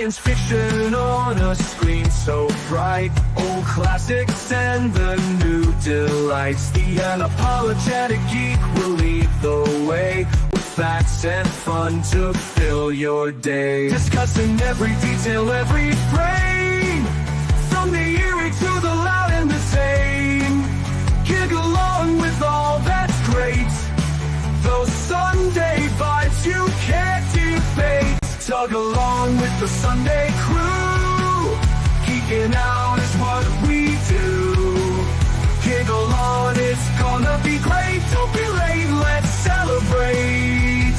science fiction on a screen so bright. Old classics and the new delights. The unapologetic geek will lead the way, with facts and fun to fill your day. Discussing every detail, every frame, from the eerie to the loud and the same. Gig along with all that's great, those Sunday vibes you can't debate. Tug along with the Sunday crew, geeking out is what we do. Giggle on, it's gonna be great. Don't be late, let's celebrate.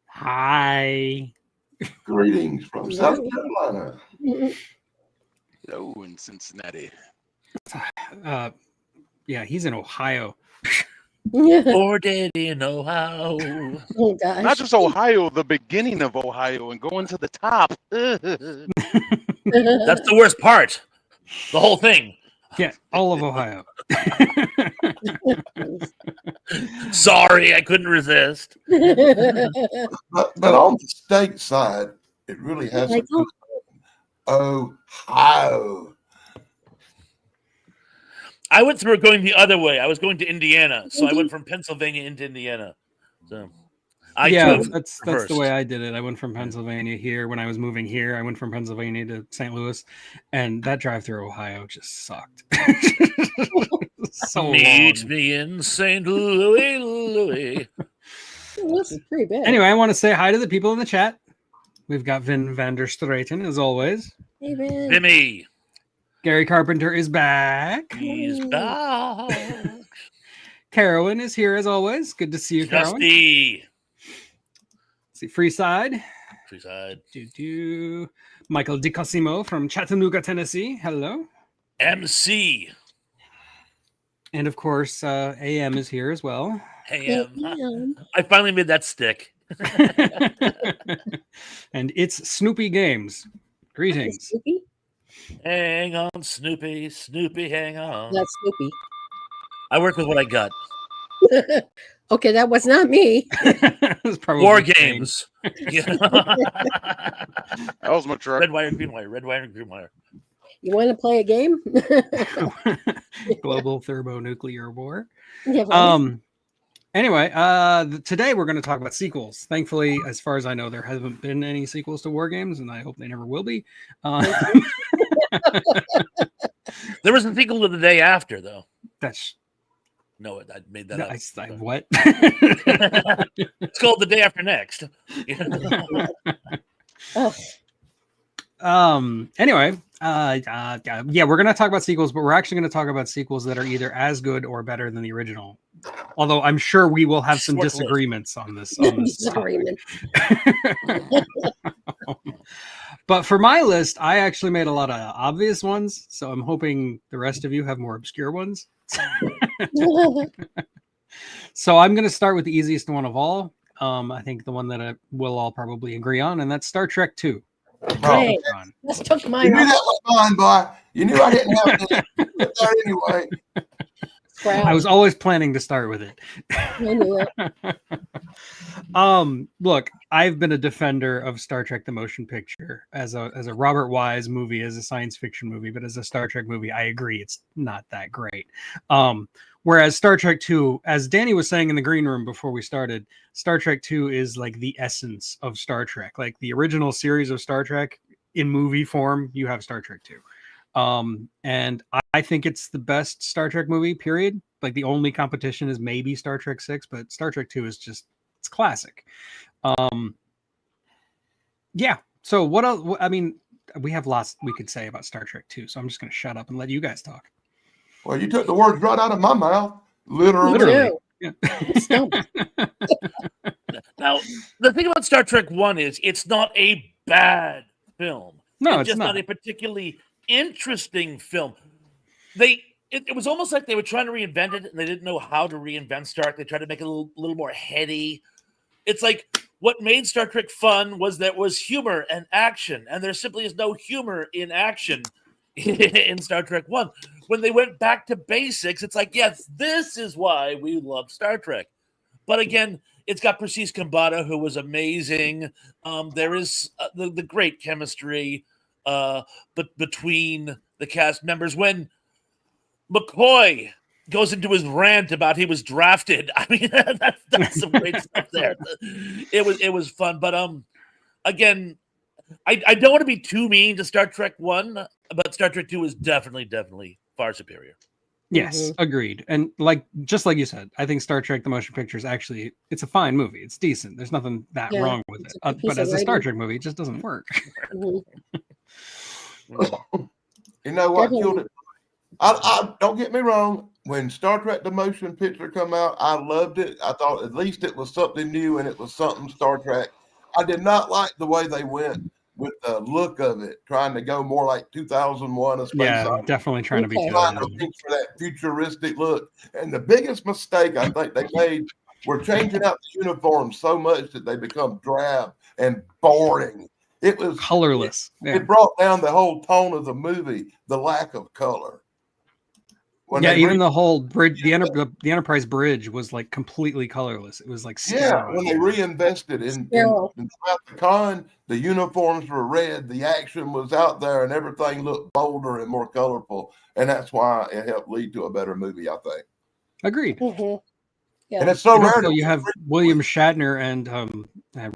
Hi. Greetings from South Carolina. Hello in Cincinnati. Yeah, he's in Ohio. Or dead in Ohio. Oh gosh. Not just Ohio, the beginning of Ohio and going to the top. That's the worst part. The whole thing. Yeah, all of Ohio. Sorry, I couldn't resist. But on the state side, it really has Like, a Ohio. I went through going the other way. I was going to Indiana, so I went from Pennsylvania into Indiana. So that's the way I did it. I went from Pennsylvania here. When I was moving here, I went from Pennsylvania to St. Louis, and that drive through Ohio just sucked. So Meet long. me in St. Louis. This is pretty bad. Anyway, I want to say hi to the people in the chat. We've got Vin van der Straten, as always. Hey, man. Vimmy. Gary Carpenter is back. He's back. Carolyn is here, as always. Good to see you, Carolyn. Justy. See, Freeside. Freeside. Michael DiCosimo from Chattanooga, Tennessee. Hello. MC. And of course, AM is here as well. AM. I finally made that stick. And it's Snoopy Games. Greetings. Snoopy? Hang on, Snoopy. Snoopy, hang on. That's Snoopy. I work with what I got. Okay, that was not me. War games. Yeah. That was my truck. Red wire, green wire. Red wire, green wire. You want to play a game? Global thermonuclear war. Yeah, Anyway, today we're going to talk about sequels. Thankfully, as far as I know, there haven't been any sequels to War Games, and I hope they never will be. There was a sequel to The Day After, though. That's No, I made that up. what? It's called The Day After Next. Anyway, yeah, we're going to talk about sequels, but we're actually going to talk about sequels that are either as good or better than the original. Although I'm sure we will have some disagreements on this. disagreement. But for my list, I actually made a lot of obvious ones, so I'm hoping the rest of you have more obscure ones. So I'm going to start with the easiest one of all. I think the one that we'll all probably agree on, and that's Star Trek II. Hey, let's took You mine knew that was mine, boy. You knew I didn't have that anyway. I was always planning to start with it. I knew it. Look, I've been a defender of Star Trek: The Motion Picture as a Robert Wise movie, as a science fiction movie, but as a Star Trek movie, I agree it's not that great. Whereas Star Trek II, as Danny was saying in the green room before we started, Star Trek II is like the essence of Star Trek. Like the original series of Star Trek in movie form, you have Star Trek II. And I think it's the best Star Trek movie, period. Like the only competition is maybe Star Trek 6, but Star Trek 2 is just, it's classic. Yeah. So what else? I mean, we have lots we could say about Star Trek 2, so I'm just going to shut up and let you guys talk. Well, you took the words right out of my mouth. Literally. Yeah. Now, the thing about Star Trek 1 is it's not a bad film. No, it's just not a particularly interesting film. It was almost like they were trying to reinvent it, and they didn't know how to reinvent Star Trek. They tried to make it a little more heady. It's like what made Star Trek fun was that was humor and action, and there simply is no humor in action in Star Trek 1. When they went back to basics, it's like, yes, this is why we love Star Trek. But again, it's got Persis Khambatta, who was amazing. There is the great chemistry but between the cast members. When McCoy goes into his rant about he was drafted, I mean, that's some great stuff there. It was fun. But again, I don't want to be too mean to Star Trek 1, but Star Trek 2 is definitely far superior. Yes, agreed. And just like you said, I think Star Trek: The Motion Picture is actually, it's a fine movie. It's decent. There's nothing that Yeah, wrong with it's it. a good piece But of as a Star writing. Trek movie, it just doesn't work. Mhm. You know what Definitely. killed it? I don't get me wrong. When Star Trek: The Motion Picture come out, I loved it. I thought at least it was something new and it was something Star Trek. I did not like the way they went with the look of it, trying to go more like 2001: A Space Yeah, Odyssey. definitely trying to be Okay. Trying to television. reach for that futuristic look. And the biggest mistake I think they made were changing out the uniforms so much that they become drab and boring. It was Colorless. Yeah. It brought down the whole tone of the movie, the lack of color. When Yeah, they even the whole bridge, the Enterprise bridge was like completely colorless. It was like sterile. when they reinvested in Sterile. throughout the con, the uniforms were red, the action was out there, and everything looked bolder and more colorful. And that's why it helped lead to a better movie, I think. Agreed. Mhm. Yeah. And it's so And rare also, to you have William Shatner and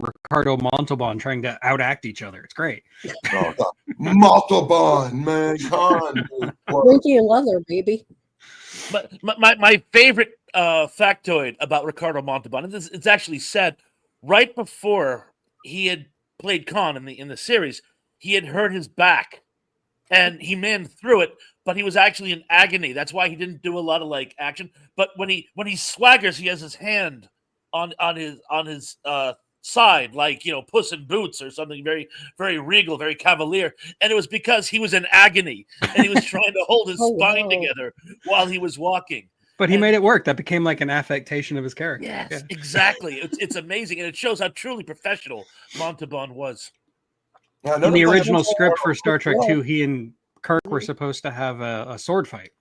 Ricardo Montalban trying to outact each other. It's great. Montalban, man, con. dude. Winky and leather, baby. But my favorite factoid about Ricardo Montalban, and it's actually said right before he had played Khan in the series, he had hurt his back, and he manned through it, but he was actually in agony. That's why he didn't do a lot of like action. But when he swaggers, he has his hand on his side, like, you know, Puss in Boots or something very, very regal, very cavalier. And it was because he was in agony and he was trying to hold his Oh, spine wow. together while he was walking. But he And- made it work. That became like an affectation of his character. Yes, Yeah. exactly. It's amazing, and it shows how truly professional Montalban was. Now, In the another thing- original script for Star Trek Yeah. 2, he and Kirk were supposed to have a sword fight,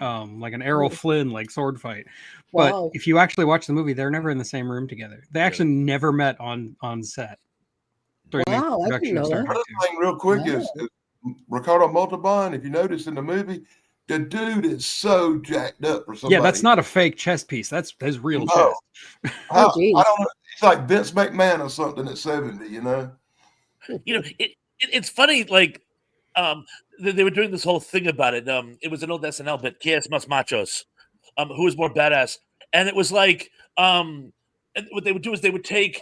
like an Errol Flynn like sword fight. But Wow. if you actually watch the movie, they're never in the same room together. They actually never met on set during Wow, the I didn't production of know Star that. Trek Another 2. thing, real quick, is Ricardo Montalban. If you notice in the movie, the dude is so jacked up for somebody. Yeah, that's not a fake chest piece. That's his real No. chest. How- geez. I don't know. It's like Vince McMahon or something at 70. You know. You know, it's funny. Like, they were doing this whole thing about it. It was an old SNL bit, "Kies Mas Machos," who was more badass, and it was like, and what they would do is they would take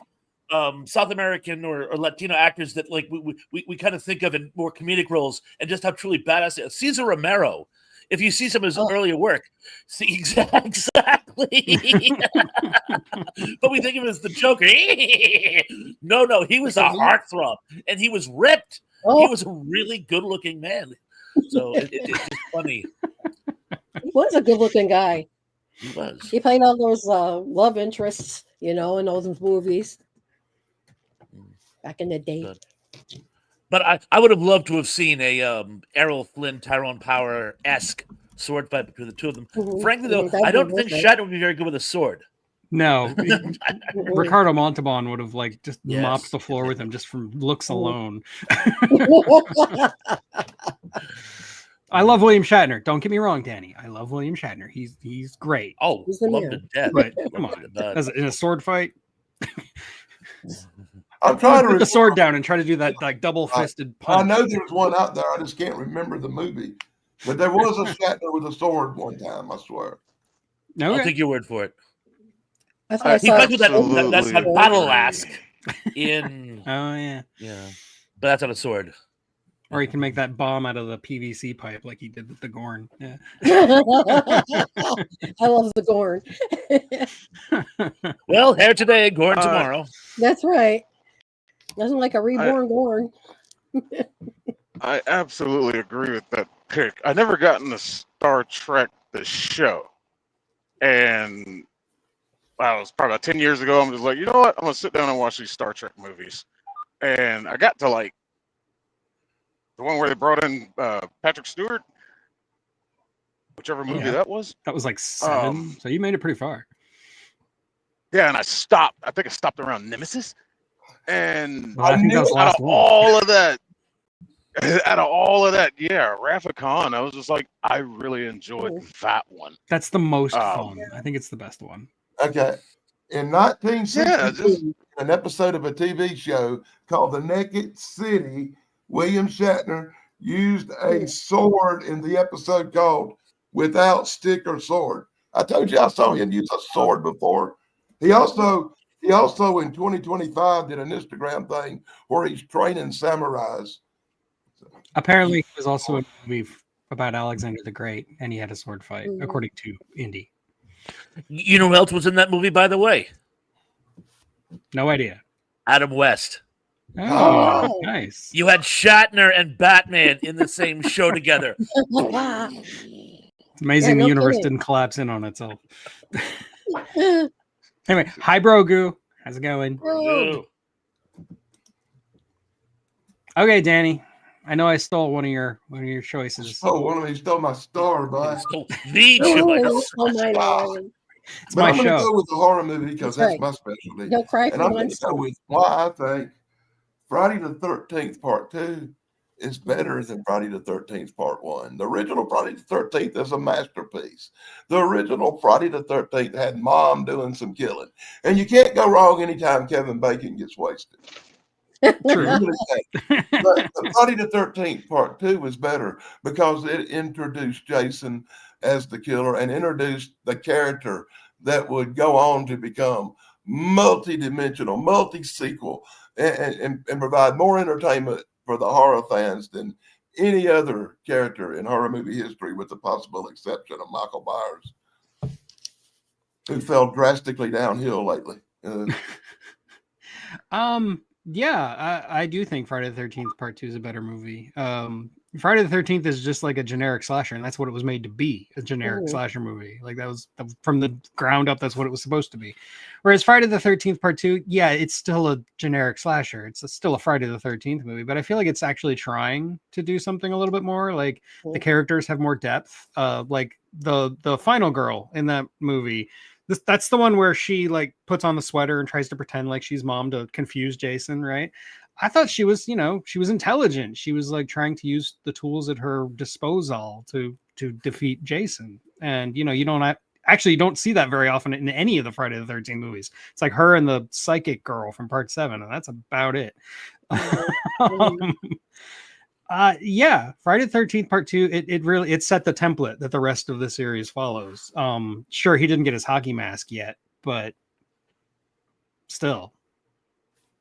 South American or Latino actors that like we kind of think of in more comedic roles, and just how truly badass they are. Cesar Romero. If you see some of his earlier work, see exactly. But we think of him as the Joker. No, he was a heartthrob, and he was ripped. He Oh, was a really good-looking man. So it's just funny. he was a good-looking guy. He was. He played all those love interests, you know, in all those movies back in the day. Good. But I would have loved to have seen a Errol Flynn, Tyrone Power-esque sword fight between the two of them. Mhm. Frankly, though, That'd I be don't worth think it. Shatner would be very good with a sword. No, Mhm. Ricardo Montalban would have like just Yes. mopped the floor with him just from looks alone. I love William Shatner. Don't get me wrong, Danny. I love William Shatner. He's great. Oh, He's the love man. to death. But come Love on, to death. in a sword fight, I'm trying to put the remember. sword down and try to do that like double fisted I punch. know there's one out there. I just can't remember the movie. But there was a Shatner with a sword one time. I swear. I'll Okay. take your word for it. I thought I He saw fights with that Absolutely battle agree. ask in Oh yeah. yeah, but that's on a sword. Or he can make that bomb out of the PVC pipe like he did with the Gorn. Yeah. I love the Gorn. Well, hair today, Gorn Uh, tomorrow. That's right. Nothing like a reborn Gorn. I absolutely agree with that pick. I never got into Star Trek the show, and I was probably about 10 years ago. I'm just like, you know what? I'm gonna sit down and watch these Star Trek movies, and I got to like The one where they brought in Patrick Stewart, whichever movie Yeah. that was. That was like 7, so you made it pretty far. Yeah, and I stopped. I think I stopped around Nemesis, and Well, I think that was the out last of one. all of that, yeah, Wrath of Khan. I was just like, I really enjoyed that one. That's the most fun. I think it's the best one. Okay. In Yeah, 1962, just an episode of a TV show called The Naked City, William Shatner used a sword in the episode called Without Stick or Sword. I told you I saw him use a sword before. He also in 2025 did an Instagram thing where he's training samurais. Apparently, it was also a movie about Alexander the Great, and he had a sword fight, according to Indy. You know who else was in that movie, by the way? No idea. Adam West. Oh, Oh. nice. You had Shatner and Batman in the same show together. It's amazing Yeah, the no universe kidding. didn't collapse in on itself. Anyway, hi, Brogu. How's it going? Ooh. Okay, Danny. I know I stole one of your choices. Oh, one of them stole my star, bud. So the choice. Oh my Lord. It's But my I'm going to show. go with the horror movie because That's that's my specialty. Don't cry And for I'm one going to go stone. with why I think Friday the 13th Part 2 is better than Friday the 13th Part 1. The original Friday the 13th is a masterpiece. The original Friday the 13th had mom doing some killing. And you can't go wrong anytime Kevin Bacon gets wasted. True. You really can't. But the Friday the 13th Part 2 was better because it introduced Jason as the killer and introduced the character that would go on to become multi-dimensional, multi-sequel, and provide more entertainment for the horror fans than any other character in horror movie history, with the possible exception of Michael Myers, who fell drastically downhill lately. Yeah, I do think Friday the 13th Part 2 is a better movie. Friday the 13th is just like a generic slasher, and that's what it was made to be, a generic Ooh. slasher movie. Like that was from the ground up, that's what it was supposed to be. Whereas Friday the 13th Part 2, yeah, it's still a generic slasher. Still a Friday the 13th movie, but I feel like it's actually trying to do something a little bit more. Like the characters have more depth. Like the final girl in that movie, that's the one where she like puts on the sweater and tries to pretend like she's mom to confuse Jason, right? I thought she was, she was intelligent. She was like trying to use the tools at her disposal to defeat Jason. And you don't see that very often in any of the Friday the 13th movies. It's like her and the psychic girl from Part 7, and that's about it. Yeah, Friday the 13th Part 2, it set the template that the rest of the series follows. Sure, he didn't get his hockey mask yet, but still.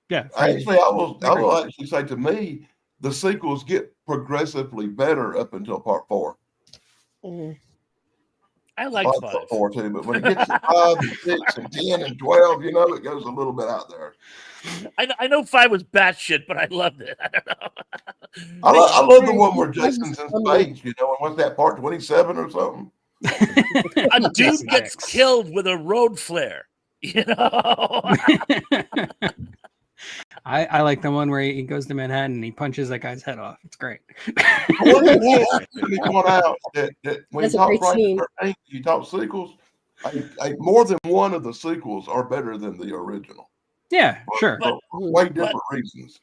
Yeah. Actually, I will actually say, to me, the sequels get progressively better up until Part 4. I like Part 5. 4 too, but when it gets to 5 and 6 and 10 and 12, it goes a little bit out there. I know 5 was batshit, but I loved it. I don't know. I love the one where Jason's in space, and what's that, Part 27 or something? A dude gets killed with a road flare. I like the one where he goes to Manhattan and he punches that guy's head off. It's great. One thing I actually point out that when That's you a talk great Friday scene. the 13th, you talk sequels, more than one of the sequels are better than the original. Yeah, sure. For way different reasons.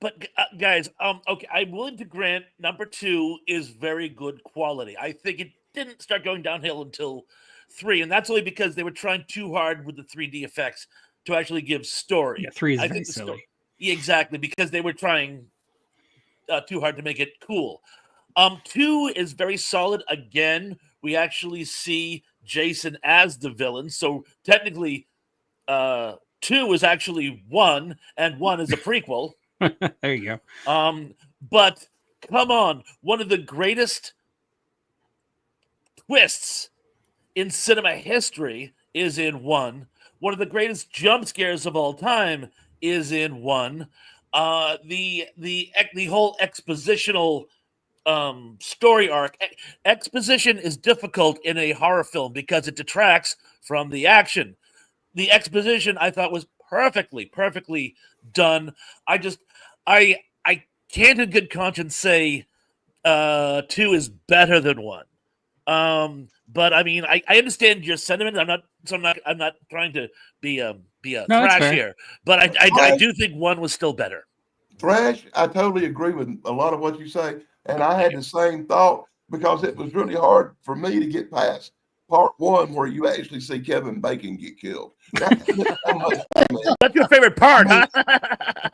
But guys, okay, I'm willing to grant number 2 is very good quality. I think it didn't start going downhill until 3, and that's only because they were trying too hard with the 3D effects to actually give story. Yeah, 3 is I very think the silly. Yeah, exactly, because they were trying too hard to make it cool. 2 is very solid. Again, we actually see Jason as the villain, so technically 2 is actually 1, and 1 is a prequel. There you go. But come on, one of the greatest twists in cinema history is in 1. One of the greatest jump scares of all time is in 1. The whole expositional story arc. Exposition is difficult in a horror film because it detracts from the action. The exposition I thought was perfectly done. I can't in good conscience say 2 is better than 1. But I mean, I understand your sentiment. I'm not trying to be a No, that's thrash fair. here, but I do think 1 was still better. Thrash, I totally agree with a lot of what you say. And I had the same thought because it was really hard for me to get past part 1 where you actually see Kevin Bacon get killed. That's your favorite part, huh?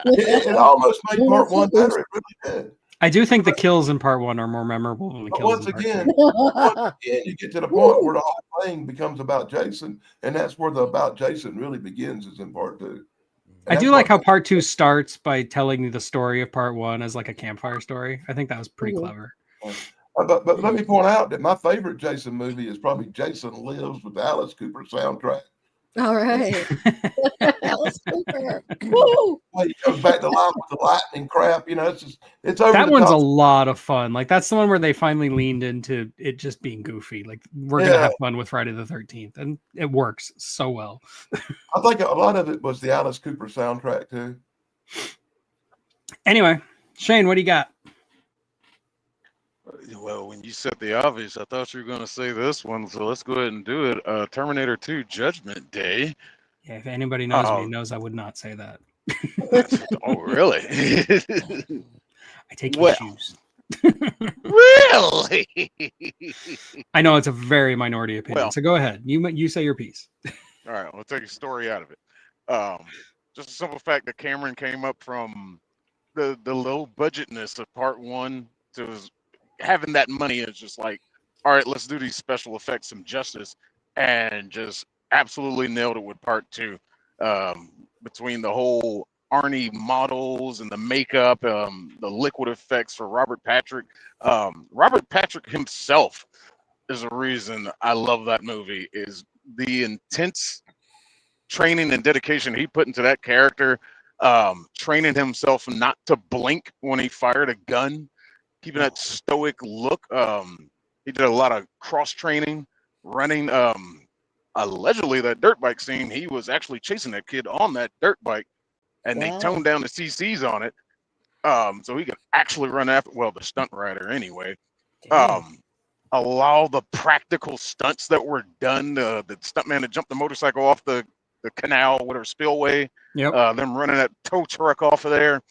It almost made part 1 better. It really did. I do think the kills in part 1 are more memorable than the But kills once in part again, 2. you get to the point where the whole thing becomes about Jason, and that's where the about Jason really begins, is in part 2. And I do that's like what- how part 2 starts by telling you the story of part 1 as like a campfire story. I think that was pretty clever. But let me point out that my favorite Jason movie is probably Jason Lives with the Alice Cooper soundtrack. All right. Alice Cooper. Woo! Well, he goes back to life with the lightning crap. You know, it's over. That the one's a top. lot of fun. Like that's the one where they finally leaned into it just being goofy. Like we're gonna have fun with Friday the 13th, and it works so well. I think a lot of it was the Alice Cooper soundtrack too. Anyway, Shane, what do you got? Well, when you said the obvious, I thought you were going to say this one, so let's go ahead and do it. Terminator 2 Judgment Day. Yeah, if anybody knows me, knows I would not say that. Oh, really? I take Well. issues. Really? I know it's a very minority opinion, Well. so go ahead. You say your piece. All right, we'll take a story out of it. Just a simple fact that Cameron came up from the low budgetness of part 1 to having that money is just like, all right, let's do these special effects some justice, and just absolutely nailed it with part 2. Between the whole Arnie models and the makeup, the liquid effects for Robert Patrick. Robert Patrick himself is the reason I love that movie, is the intense training and dedication he put into that character, training himself not to blink when he fired a gun, keeping that stoic look. He did a lot of cross training, running. Allegedly, that dirt bike scene, he was actually chasing that kid on that dirt bike, and Wow. they toned down the CCs on it, so he could actually run after, well, the stunt rider anyway. Allow the practical stunts that were done, the stuntman that jumped the motorcycle off the canal, whatever, spillway, Yep. them running that tow truck off of there,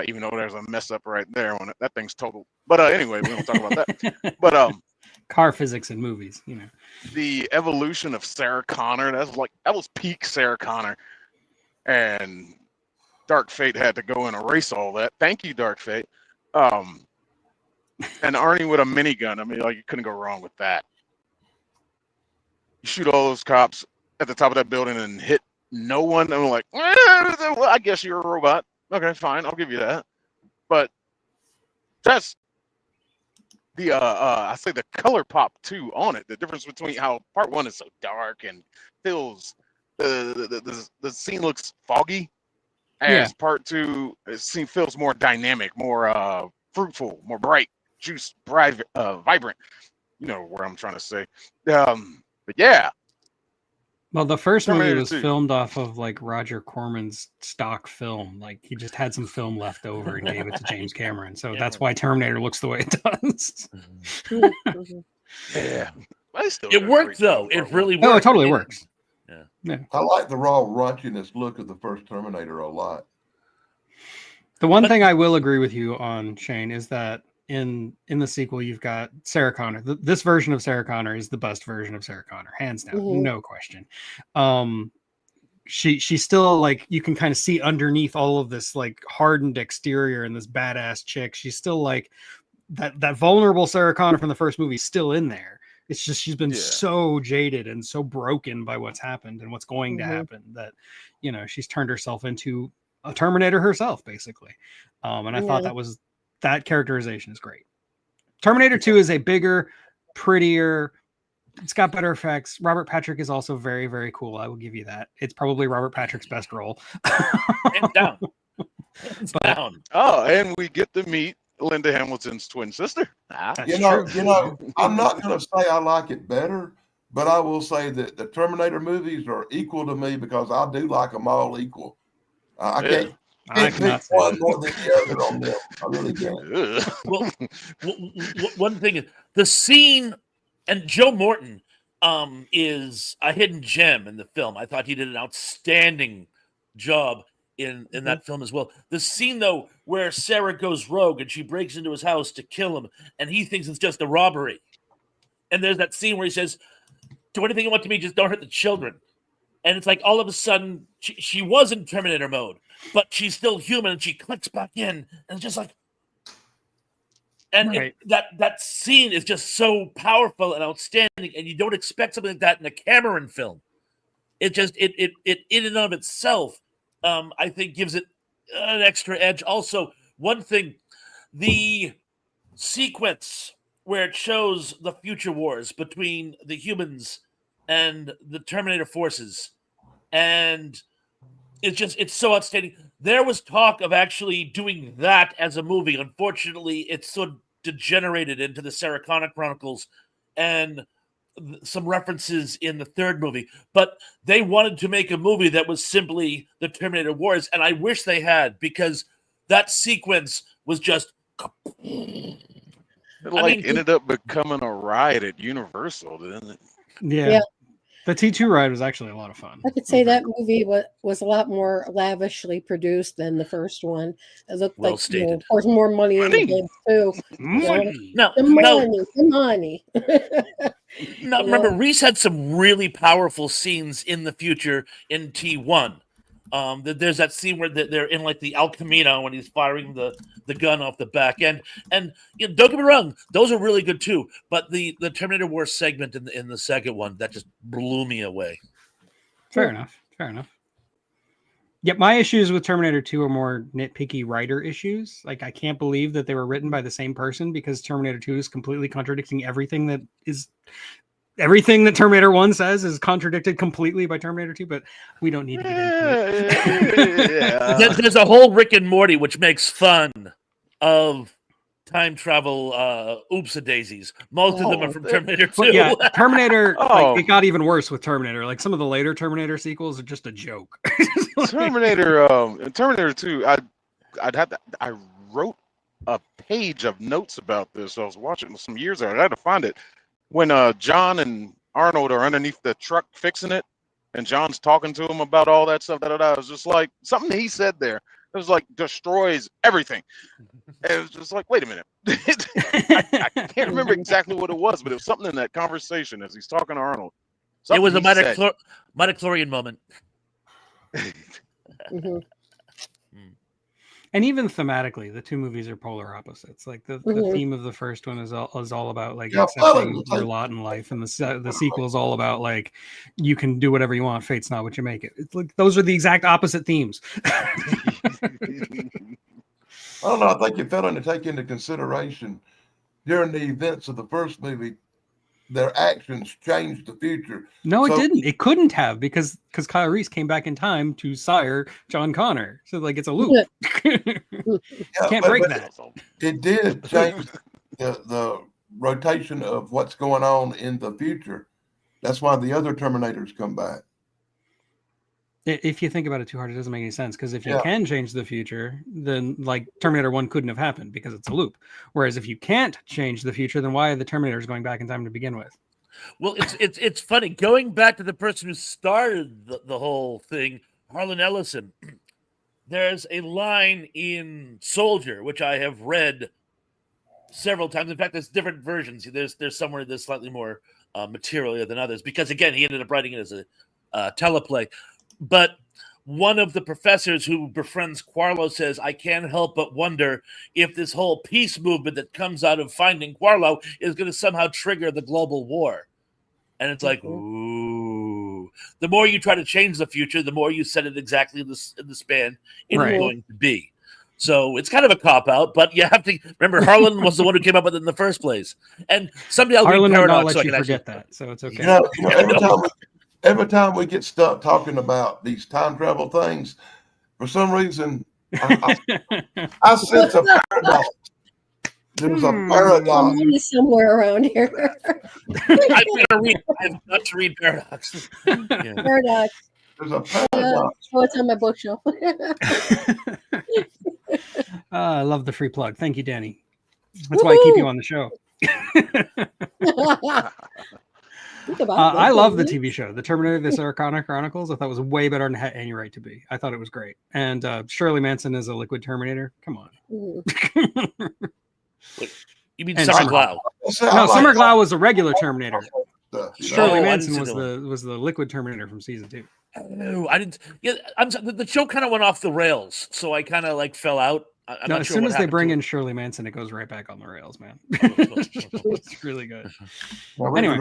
even though there's a mess up right there when that thing's total. But anyway, we don't talk about that. But Car physics in movies, you know. the evolution of Sarah Connor, that was peak Sarah Connor, and Dark Fate had to go and erase all that. Thank you, Dark Fate. And Arnie with a minigun. I mean, like, you couldn't go wrong with that. You shoot all those cops at the top of that building and hit no one. I'm like, well, I guess you're a robot. Okay, fine, I'll give you that. But that's the I say the color pop too on it. The difference between how part 1 is so dark and feels the scene looks foggy, as part 2 feels more dynamic, more fruitful, more bright, juice, vibrant. You know what I'm trying to say. But yeah, Well, the first movie Terminator was 2. filmed off of like Roger Corman's stock film. Like he just had some film left over and gave it to James Cameron. So that's why Terminator looks the way it does. yeah. I still It got worked great though. fun It with really worked. Oh, it totally works. I like the raw raunchiness look of the first Terminator a lot. The one thing I will agree with you on, Shane, is that in the sequel you've got Sarah Connor. This version of Sarah Connor is the best version of Sarah Connor, hands down, no question. She's still like, you can kind of see underneath all of this like hardened exterior and this badass chick. She's still like that vulnerable Sarah Connor from the first movie is still in there. It's just she's been so jaded and so broken by what's happened and what's going to happen that, you know, she's turned herself into a Terminator herself, basically. And I thought that characterization is great. Terminator 2 is a bigger, prettier, it's got better effects. Robert Patrick is also very, very cool. I will give you that. It's probably Robert Patrick's best role. Hands down. Hands down. Oh, and we get to meet Linda Hamilton's twin sister. That's You know, true. I'm not going to say I like it better, but I will say that the Terminator movies are equal to me because I do like them all equal. I I Can't cannot pick say one that. more than the other on them. I really can't. Ugh. Well, one thing is the scene, and Joe Morton is a hidden gem in the film. I thought he did an outstanding job in that film as well. The scene though where Sarah goes rogue and she breaks into his house to kill him, and he thinks it's just a robbery. And there's that scene where he says, "Do anything you want to me, just don't hurt the children." And it's like all of a sudden she was in Terminator mode, but she's still human, and she clicks back in, and it's just like, and Right. that scene is just so powerful and outstanding, and you don't expect something like that in a Cameron film. It just it in and of itself, I think, gives it an extra edge. Also, one thing, the sequence where it shows the future wars between the humans and the Terminator forces, and it's so outstanding. There was talk of actually doing that as a movie. Unfortunately, it sort of degenerated into the Sarah Connor Chronicles and some references in the third movie. But they wanted to make a movie that was simply the Terminator Wars, and I wish they had, because that sequence was just. It ended up becoming a riot at Universal, didn't it? Yeah. Yeah. The T2 ride was actually a lot of fun. I could say that movie was a lot more lavishly produced than the first one. It looked Well like, you know, stated. of course, more money in the game too. No, The money. no. Remember, Reese had some really powerful scenes in the future in T1. There's that scene where they're in like the El Camino when he's firing the gun off the back end, and you know, don't get me wrong, those are really good too. But the Terminator War segment in the second one, that just blew me away. Fair enough. Yep, my issues with Terminator 2 are more nitpicky writer issues. Like, I can't believe that they were written by the same person, because Terminator 2 is completely contradicting everything that Terminator 1 says is contradicted completely by Terminator 2, but we don't need to get into it. Yeah. There's a whole Rick and Morty which makes fun of time travel oopsie-daisies. Most of them are from Terminator 2. But yeah, Terminator, Oh. it got even worse with Terminator. Like, some of the later Terminator sequels are just a joke. Terminator 2, I wrote a page of notes about this. I was watching some years ago. I had to find it. When John and Arnold are underneath the truck fixing it, and John's talking to him about all that stuff, it was just like something he said there. It was like destroys everything. And it was just like, wait a minute. I can't remember exactly what it was, but it was something in that conversation as he's talking to Arnold. It was a Something he said. midichlorian moment. Mhm. And even thematically, the two movies are polar opposites. Like, the theme of the first one is all about like accepting your lot in life, and the sequel is all about like, you can do whatever you want. Fate's not what you make it. It's like, those are the exact opposite themes. I don't know. I think you're failing to take into consideration during the events of the first movie, their actions changed the future. No, it So- didn't. It couldn't have, because Kyle Reese came back in time to sire John Connor. So like, it's a loop. Yeah, Can't but- break but that. It did change the rotation of what's going on in the future. That's why the other Terminators come back. If you think about it too hard, it doesn't make any sense, because if you Yeah. can change the future, then like Terminator 1 couldn't have happened because it's a loop. Whereas if you can't change the future, then why are the Terminators going back in time to begin with? Well, it's funny going back to the person who started the whole thing, Harlan Ellison. There's a line in Soldier which I have read several times. In fact, there's different versions. There's somewhere there's slightly more material than others, because again, he ended up writing it as a teleplay. But one of the professors who befriends Quarlo says, "I can't help but wonder if this whole peace movement that comes out of finding Quarlo is going to somehow trigger the global war." And it's like, ooh. The more you try to change the future, the more you set it exactly in the span it's Right. going to be. So it's kind of a cop-out, but you have to remember Harlan was the one who came up with it in the first place. And someday I'll Harlan read would not Paradox let so I you can forget actually... that, so it's okay. You know, every time we get stuck talking about these time travel things, for some reason, I sense a paradox. There's a paradox. Money somewhere around here. I've got to read Paradox. Yeah. Paradox. There's a paradox. Oh, it's on my bookshelf. I love the free plug. Thank you, Danny. That's why I keep you on the show. Think about I that, love the wouldn't TV show, The Terminator: The Sarah Connor Chronicles. I thought it was way better than it had any right to be. I thought it was great. And Shirley Manson is a liquid Terminator. Come on. it? You mean And Summer Summer Glau? No, Summer Glau was a regular Terminator. Stuff, you know? Shirley Oh, I didn't Manson see was the was the liquid Terminator from season 2. Oh, I didn't. Yeah, the show kind of went off the rails, so I kind of like fell out. I'm No, not as sure soon what as they happened bring to in it. Shirley Manson, it goes right back on the rails, man. Oh, It's really good. Well, Anyway.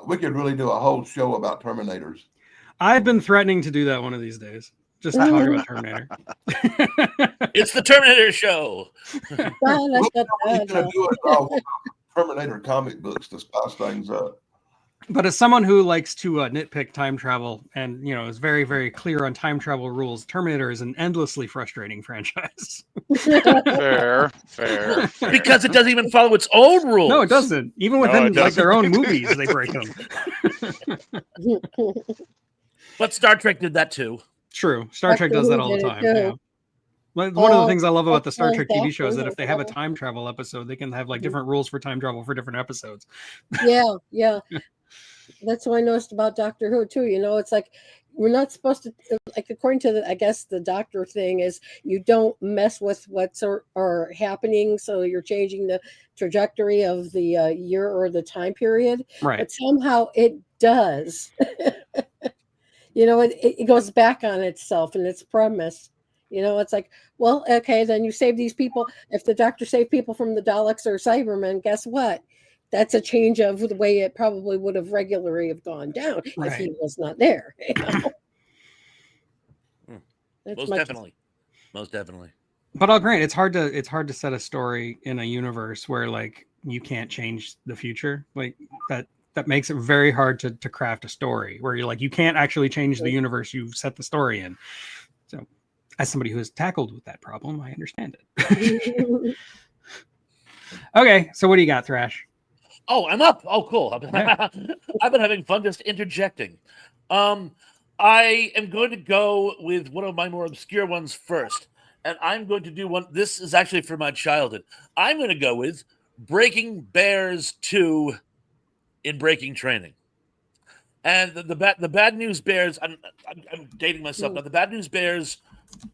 we could really do a whole show about Terminators. I've been threatening to do that one of these days. Just to talk about Terminator. It's the Terminator show. We're going to do it all with Terminator comic books to spice things up. But as someone who likes to nitpick time travel and is very, very clear on time travel rules, Terminator is an endlessly frustrating franchise. Fair. Because it doesn't even follow its own rules. No, it doesn't. Even No, within it like their doesn't. own movies, they break them. But Star Trek did that too. True. Star Trek does that all the Doctor Who time. did it, Yeah. too. One of the things I love about the Star Doctor Trek TV show is that Who if they have a as well. time travel episode, they can have like different rules for time travel for different episodes. Yeah. That's what I noticed about Doctor Who too. It's like we're not supposed to, like, according to I guess the doctor thing is you don't mess with what's are happening, so you're changing the trajectory of the year or the time period. Right. But somehow it does. It goes back on itself and its premise. It's like, well, okay, then you save these people. If the doctor saved people from the Daleks or Cybermen, guess what? That's a change of the way it probably would have regularly have gone down if he was not there. Most definitely. But I'll grant it's hard to set a story in a universe where like you can't change the future. Like that makes it very hard to craft a story where you're like you can't actually change the universe you've set the story in. So as somebody who has tackled with that problem, I understand it. Okay, so what do you got, Thrash? Oh, I'm up. Oh, cool. Yeah. I've been having fun just interjecting. I am going to go with one of my more obscure ones first. And I'm going to do one. This is actually from my childhood. I'm going to go with Breaking Bears 2 in Breaking Training. And the Bad News Bears, I'm dating myself, but the Bad News Bears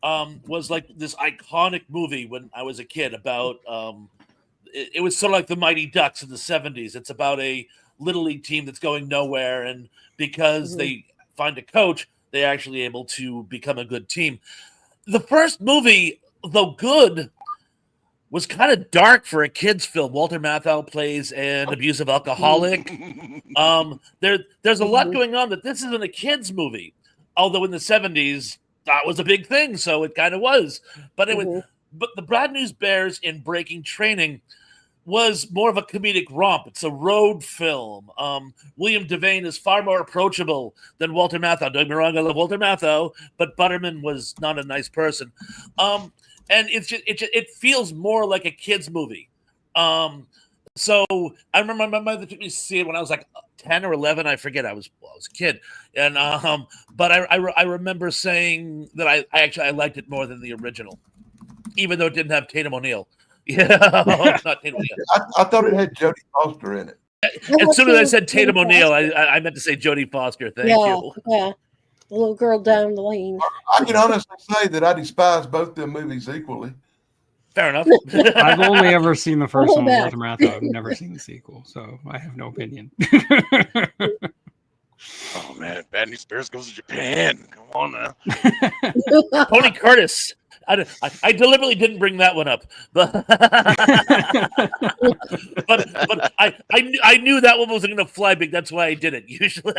was like this iconic movie when I was a kid about it was sort of like the Mighty Ducks in the 70s. It's about a little league team that's going nowhere, and because they find a coach, they're actually able to become a good team. The first movie, though good, was kind of dark for a kid's film. Walter Matthau plays an abusive alcoholic. There's a lot going on that this isn't a kid's movie, although in the 70s that was a big thing, so it kind of was. But but the Bad News Bears in Breaking Training was more of a comedic romp. It's a road film. William Devane is far more approachable than Walter Matthau. Don't get me wrong, I love Walter Matthau, but Butterman was not a nice person. And it feels more like a kid's movie. So I remember my mother took me to see it when I was like 10 or 11. I forget. I was a kid, and but I remember saying that I liked it more than the original, even though it didn't have Tatum O'Neal. Yeah, not Tatum O'Neal. I thought it had Jodie Foster in it. As soon as I said Tatum O'Neal, I meant to say Jodie Foster. Thank you. Yeah, the little girl down the lane. I can honestly say that I despise both them movies equally. Fair enough. I've only ever seen the first Hold one with back. Walter Matthau. I've never seen the sequel, so I have no opinion. Oh man, Bad News Bears goes to Japan. Come on now. Tony Curtis. I deliberately didn't bring that one up, but I knew that one wasn't going to fly big. That's why I did it. Usually,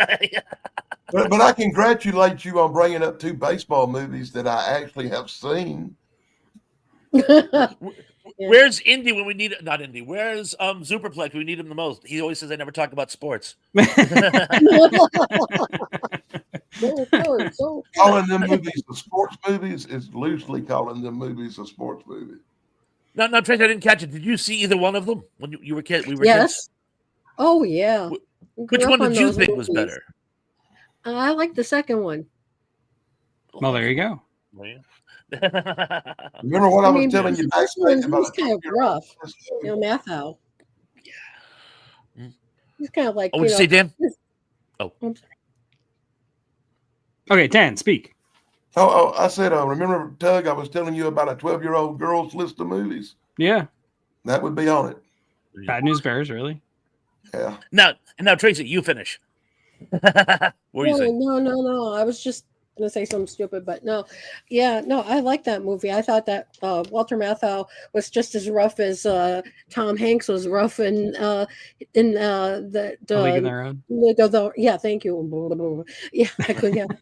But I congratulate you on bringing up two baseball movies that I actually have seen. Where's Indy when we need it? Not Indy. Where's Superplex when we need him the most? He always says I never talk about sports. Calling them movies the sports movies is loosely calling them movies a sports movie. No, Trace, I didn't catch it. Did you see either one of them when you were kids? We were Yes. kids. Oh yeah. Which Grew one up did on you those think was movies. better? I like the second one. Well, there you go. Remember what I was telling you the backstage first one, about he's kind of rough. Matthau. Mm. He's kind of like, Oh, would you say, Dan? I'm sorry. Okay, Dan, speak. Oh, I said, remember, Tug, I was telling you about a 12-year-old girl's list of movies? Yeah. That would be on it. Bad News Bears, really? Yeah. Now, Tracy, you finish. What were you saying? No. I was just gonna say something stupid, but no. Yeah, no, I like that movie. I thought that Walter Matthau was just as rough as Tom Hanks was rough in the League of Their Own. League of the, yeah, thank you. Yeah, I couldn't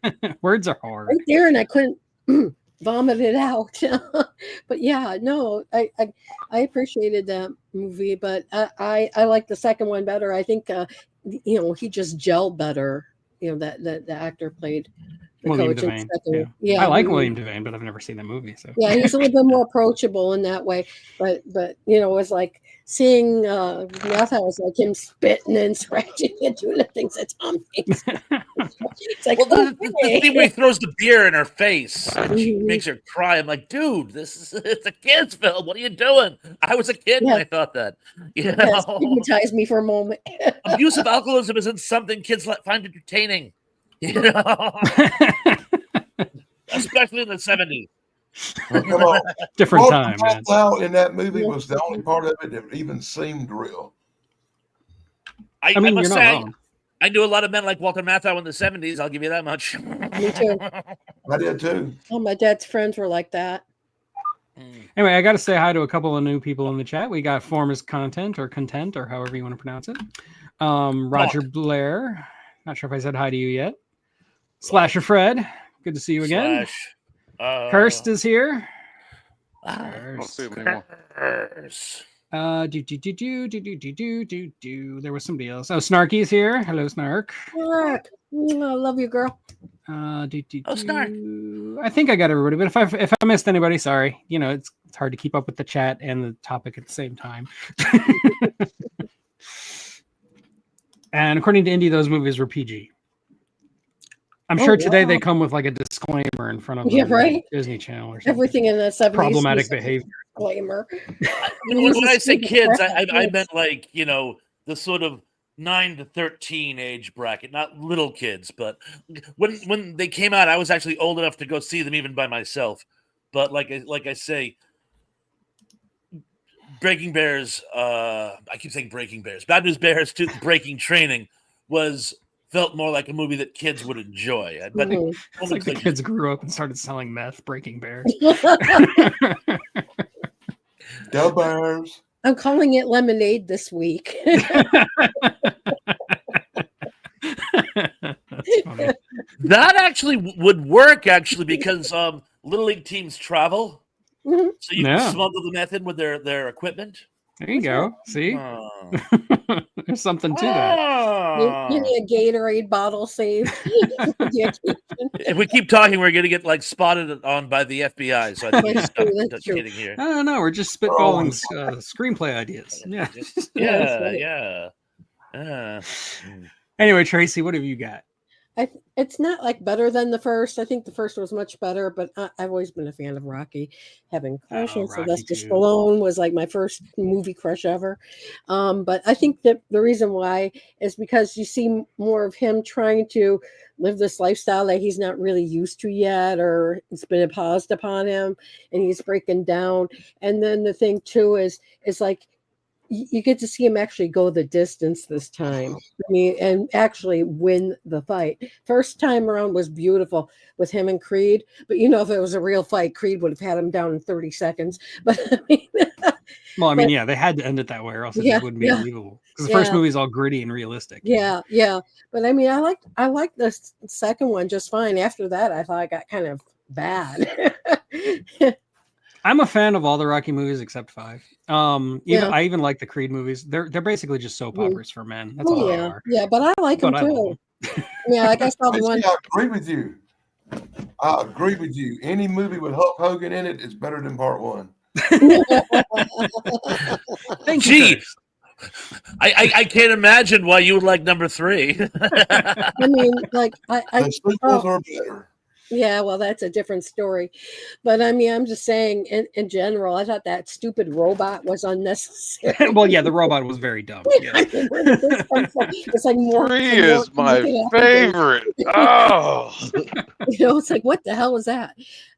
Words are hard. right there, and I couldn't vomit it out. But yeah, no, I appreciated that movie, but I like the second one better. I think he just gelled better. That the actor played the William coach in Devane. second. Yeah. I like mhm. William Devane, but I've never seen that movie. So Yeah, he's a little bit more approachable in that way. But it was like seeing Matthau was like him spitting and scratching and doing the things that Tom Hanks. It's like, Well, the okay. thing where he throws the beer in her face and she Mhm. makes her cry. I'm like, dude, it's a kid's film. What are you doing? I was a kid when Yeah. I thought that. You Yeah, know, stigmatized me for a moment. abusive alcoholism isn't something kids find entertaining. You know, especially in the 70s. Come on. different Walter time, man. Matthau in that movie was the only part of it that even seemed real. I I mean, must you're not say, wrong. I knew a lot of men like Walter Matthau in the 70s. I'll give you that much. Me too. I did too. Oh, my dad's friends were like that. Anyway, I got to say hi to a couple of new people in the chat. We got Form Content or however you want to pronounce it. Roger Blair. Not sure if I said hi to you yet. Slasher Fred. Good to see you again. Kirst is here. Ah, I don't see him anymore. There was somebody else. Oh, Snarky's here. Hello, Snark. Mark, I love you, girl. Snark. I think I got everybody, but if I missed anybody, sorry. It's hard to keep up with the chat and the topic at the same time. And according to Indy, those movies were PG. I'm sure today they come with like a disclaimer in front of Yeah, the right. Disney Channel or something. Everything in the 70s. Problematic was a behavior. disclaimer. When I say kids, I meant like, the sort of 9 to 13 age bracket, not little kids. But when they came out, I was actually old enough to go see them even by myself. But like I say, Breaking Bears, I keep saying Breaking Bears. Bad News Bears 2, Breaking Training felt more like a movie that kids would enjoy. But It's like the kids grew up and started selling meth, Breaking Bears. The Bears. I'm calling it lemonade this week. That's funny. that actually would work, because Little League teams travel. Mhm. So you Yeah. can smuggle the meth in with their equipment. There you go. See? Oh. There's something to that. You need a Gatorade bottle saved. If we keep talking, we're going to get spotted on by the FBI. So I think we That's stop true, that's true. kidding here. I don't know. We're just spitballing screenplay ideas. Yeah. Yeah. Anyway, Tracy, what have you got? It's not like better than the first. I think the first was much better, but I've always been a fan of Rocky. Having crush on Rocky Sylvester too. Stallone was like my first movie crush ever. But I think that the reason why is because you see more of him trying to live this lifestyle that he's not really used to yet, or it's been imposed upon him, and he's breaking down. And then the thing too is like you get to see him actually go the distance this time. I mean, and actually win the fight. First time around was beautiful with him and Creed, but if it was a real fight, Creed would have had him down in 30 seconds. But I mean, Well, I mean, yeah, they had to end it that way, or else it just wouldn't be believable. Because the first movie is all gritty and realistic. yeah. But I mean, I liked the second one just fine. After that, I thought it got kind of bad. I'm a fan of all the Rocky movies except 5. I even like the Creed movies. They're basically just soap operas for men. That's all they are. Yeah, but I like them But I love too. Yeah, like I saw the one. I agree with you. I agree with you. Any movie with Hulk Hogan in it is better than part 1. Thank you. Gee, I can't imagine why you would like number 3. I mean, like The sequels are better. Yeah, well, that's a different story. But I mean, I'm just saying, in general, I thought that stupid robot was unnecessary. Well, yeah, the robot was very dumb. Yeah. I mean, where did this come from? It's like more. 3 is my favorite. Oh, You know, it's like, what the hell was that?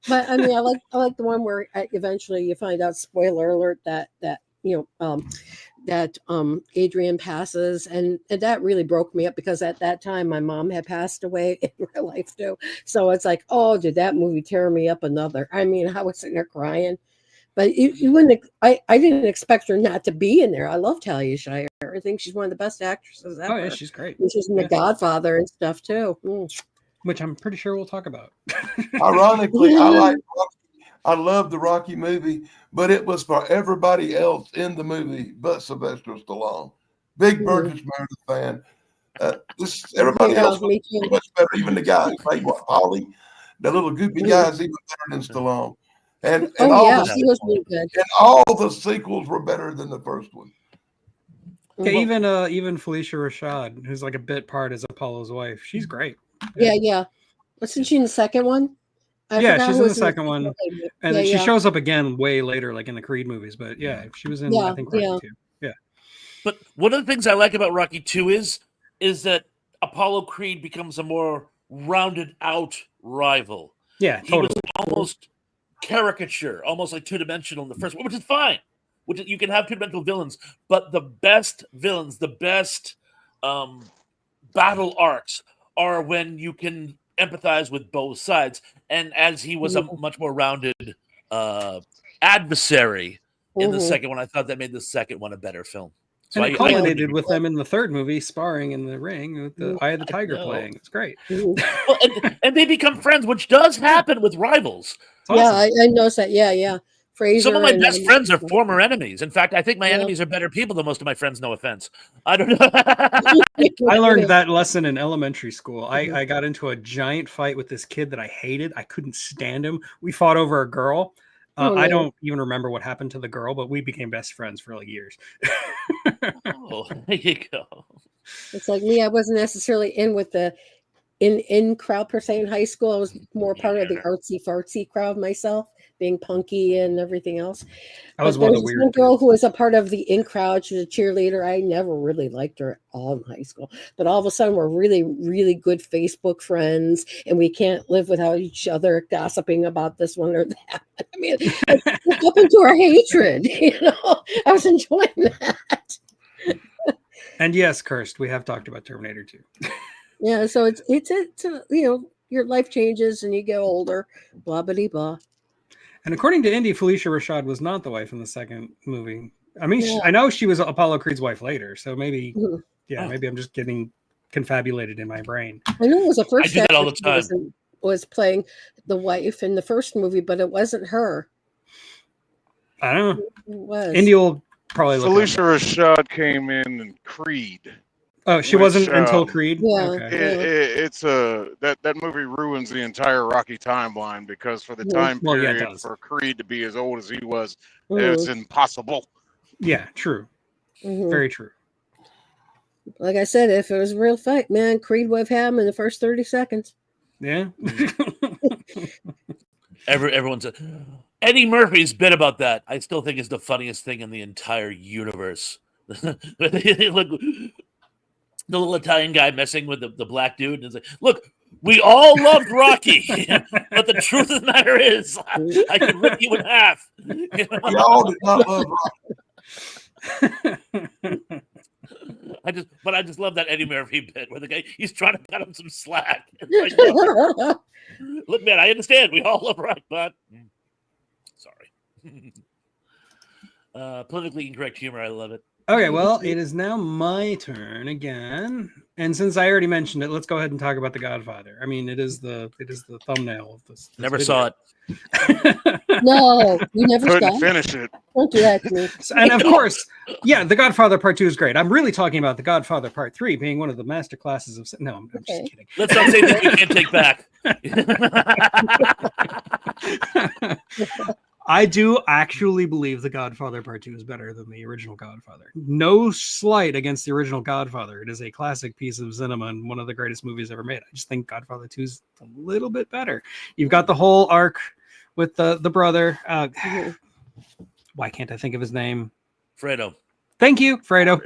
But I mean, I like the one where eventually you find out. Spoiler alert! That Adrian passes, and that really broke me up because at that time my mom had passed away in real life too. So it's like, oh, did that movie tear me up another? I mean, I was sitting there crying, but you wouldn't. I didn't expect her not to be in there. I love Talia Shire. I think she's one of the best actresses ever. Oh yeah, she's great. And she's in The Godfather and stuff too. Mm. Which I'm pretty sure we'll talk about. Ironically, I love the Rocky movie, but it was for everybody else in the movie but Sylvester Stallone. Big Burgess Meredith fan. Everybody else was much better. Even the guy who played Polly, the little goopy guy, is even better than Stallone. And all he was really good. And all the sequels were better than the first one. Okay, even Felicia Rashad, who's like a bit part as Apollo's wife, she's great. Yeah. Wasn't she in the second one? Yeah, she's in the second one, and then she shows up again way later, like in the Creed movies. But yeah, she was in I think Rocky 2. Yeah. But one of the things I like about Rocky 2 is that Apollo Creed becomes a more rounded out rival. Yeah, he was almost caricature, almost like two-dimensional in the first one, which is fine. Which you can have two-dimensional villains, but the best villains, the best battle arcs are when you can empathize with both sides. And as he was a much more rounded adversary in the second one, I thought that made the second one a better film. So and it culminated with them in the third movie sparring in the ring with the Eye of the Tiger playing. It's great. Well, and they become friends, which does happen with rivals. Awesome. Yeah, I noticed that. Yeah. Fraser Some of my best friends are former enemies. In fact, I think my enemies are better people than most of my friends. No offense. I don't know. I learned that lesson in elementary school. I got into a giant fight with this kid that I hated. I couldn't stand him. We fought over a girl. I don't even remember what happened to the girl, but we became best friends for like years. Oh, there you go. It's like me. I wasn't necessarily in with the in crowd per se in high school. I was more part of the artsy fartsy crowd myself, being punky and everything else. I was one of the weird one girl who was a part of the in crowd. She was a cheerleader. I never really liked her at all in high school, but all of a sudden we're really, really good Facebook friends, and we can't live without each other gossiping about this one or that. I mean, it's up into our hatred. You know, I was enjoying that. And yes, Cursed, we have talked about Terminator 2. Yeah, so it's your life changes and you get older, blah blah blah. And according to Indy, Felicia Rashad was not the wife in the second movie. I mean, I know she was Apollo Creed's wife later, so maybe, maybe I'm just getting confabulated in my brain. I know it was the first. I do that all the time. Was playing the wife in the first movie, but it wasn't her. I don't know. It was. Indy will probably look. Felicia Rashad came in Creed. Oh, she wasn't until Creed. Yeah, okay. It's that movie ruins the entire Rocky timeline because for the time period for Creed to be as old as he was, it's impossible. Yeah, true. Very true. Like I said, if it was a real fight, man, Creed would have had him in the first 30 seconds. Yeah. Everyone's Eddie Murphy's bit about that. I still think is the funniest thing in the entire universe. Look. The little Italian guy messing with the black dude, and it's like, look, we all loved Rocky, but the truth of the matter is, I could rip you in half. We all did not love Rocky. I just love that Eddie Murphy bit where the guy he's trying to cut him some slack. Like, look, man, I understand. We all love Rocky, but sorry. Politically incorrect humor, I love it. Okay, well, it is now my turn again, and since I already mentioned it, let's go ahead and talk about The Godfather. I mean, it is the thumbnail of this Never video. saw it. No, you never couldn't finish it. Don't do that to me. And of course, yeah, The Godfather Part 2 is great. I'm really talking about The Godfather Part 3 being one of the master classes of. No, I'm just kidding. Let's not say that you can't take back. I do actually believe The Godfather Part 2 is better than the original Godfather. No slight against the original Godfather. It is a classic piece of cinema and one of the greatest movies ever made. I just think Godfather 2 is a little bit better. You've got the whole arc with the brother. Why can't I think of his name? Fredo. Thank you, Fredo.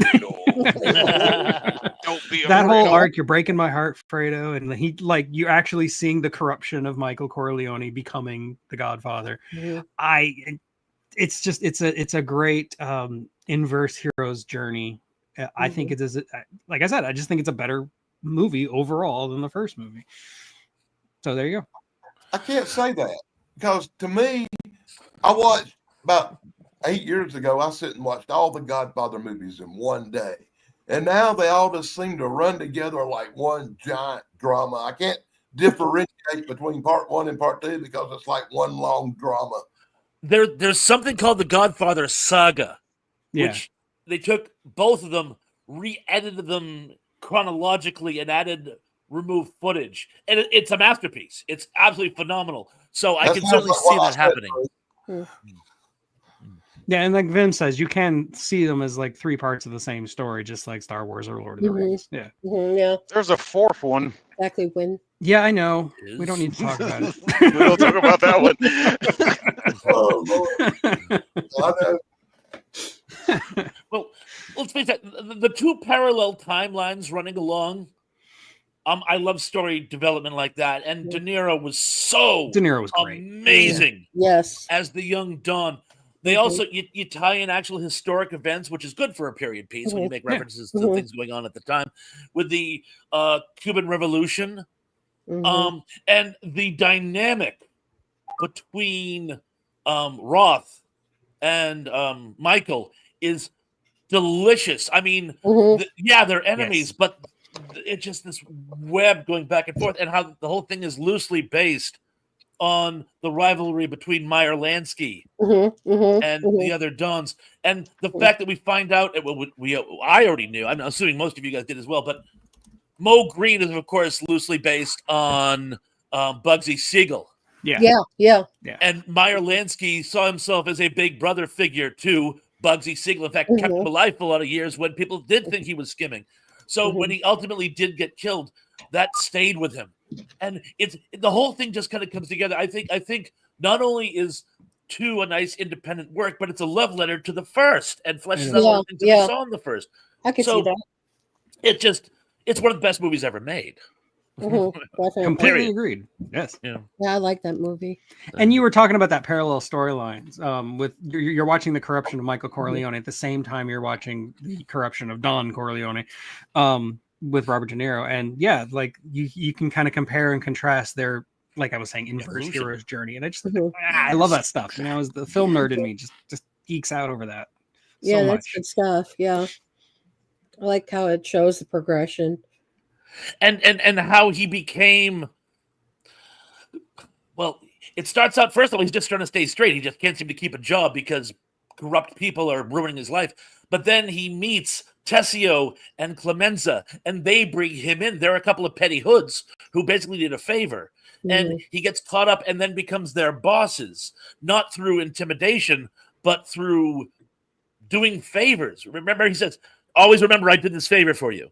Don't be That whole afraid. arc, you're breaking my heart, Fredo, and he like you're actually seeing the corruption of Michael Corleone becoming the Godfather. Mhm. It's a great inverse hero's journey. I think it is, like I said, I just think it's a better movie overall than the first movie. So there you go. I can't say that because to me, I watched about 8 years ago. I sit and watched all the Godfather movies in one day, and now they all just seem to run together like one giant drama. I can't differentiate between part 1 and part 2 because it's like one long drama. There's something called the Godfather Saga, Yeah. which they took both of them, re-edited them chronologically, and removed footage, and it's a masterpiece. It's absolutely phenomenal. So I That can sounds certainly like see what I that said, happening. Bruce. Yeah, and like Vin says, you can see them as like three parts of the same story, just like Star Wars or Lord of the Mhm. Rings. Yeah. Yeah, There's a fourth one. exactly. When Yeah, I know. Is- We don't need to talk about it. We don't talk about that one. Oh, Lord. I know. Well, let's face it, the two parallel timelines running along. I love story development like that, and De Niro was so De Niro was great. amazing yes, as the young Don. They also you tie in actual historic events, which is good for a period piece when you make Yeah. references to things going on at the time, with the Cuban Revolution, Mhm. and the dynamic between Roth and Michael is delicious. I mean, Mhm. yeah, they're enemies, Yes. but it's just this web going back and forth, and how the whole thing is loosely based on the rivalry between Meyer Lansky Mhm. Mhm. and Mhm. the other Dons, and the fact that we find out, I already knew. I'm assuming most of you guys did as well, but Mo Green is of course loosely based on Bugsy Siegel, Yeah. Yeah. and Meyer Lansky saw himself as a big brother figure to Bugsy Siegel. In fact, kept him Mhm. alive for a lot of years when people did think he was skimming. So when he ultimately did get killed, that stayed with him, and it's the whole thing just kind of comes together. I think not only is 2 a nice independent work, but it's a love letter to the first and fleshes out all the things that we saw in the first. I can So- see that. It's one of the best movies ever made. Mhm. Definitely. Completely Period. agreed. Yes. Yeah. Yeah, I like that movie. And you were talking about that parallel storylines. With you're watching the corruption of Michael Corleone at the same time you're watching the corruption of Don Corleone, with Robert De Niro. And yeah, like you can kind of compare and contrast their, like I was saying, inverse Evolution. hero's journey. And Mhm. I love that stuff. You know, as the film nerd in me just geeks out over that. Yeah, So that's much. good stuff. Yeah, I like how it shows the progression. And how he became, well, it starts out, first of all, he's just trying to stay straight. He just can't seem to keep a job because corrupt people are ruining his life. But then he meets Tessio and Clemenza, and they bring him in. They're a couple of petty hoods who basically did a favor. And he gets caught up and then becomes their bosses, not through intimidation, but through doing favors. Remember, he says, always remember I did this favor for you.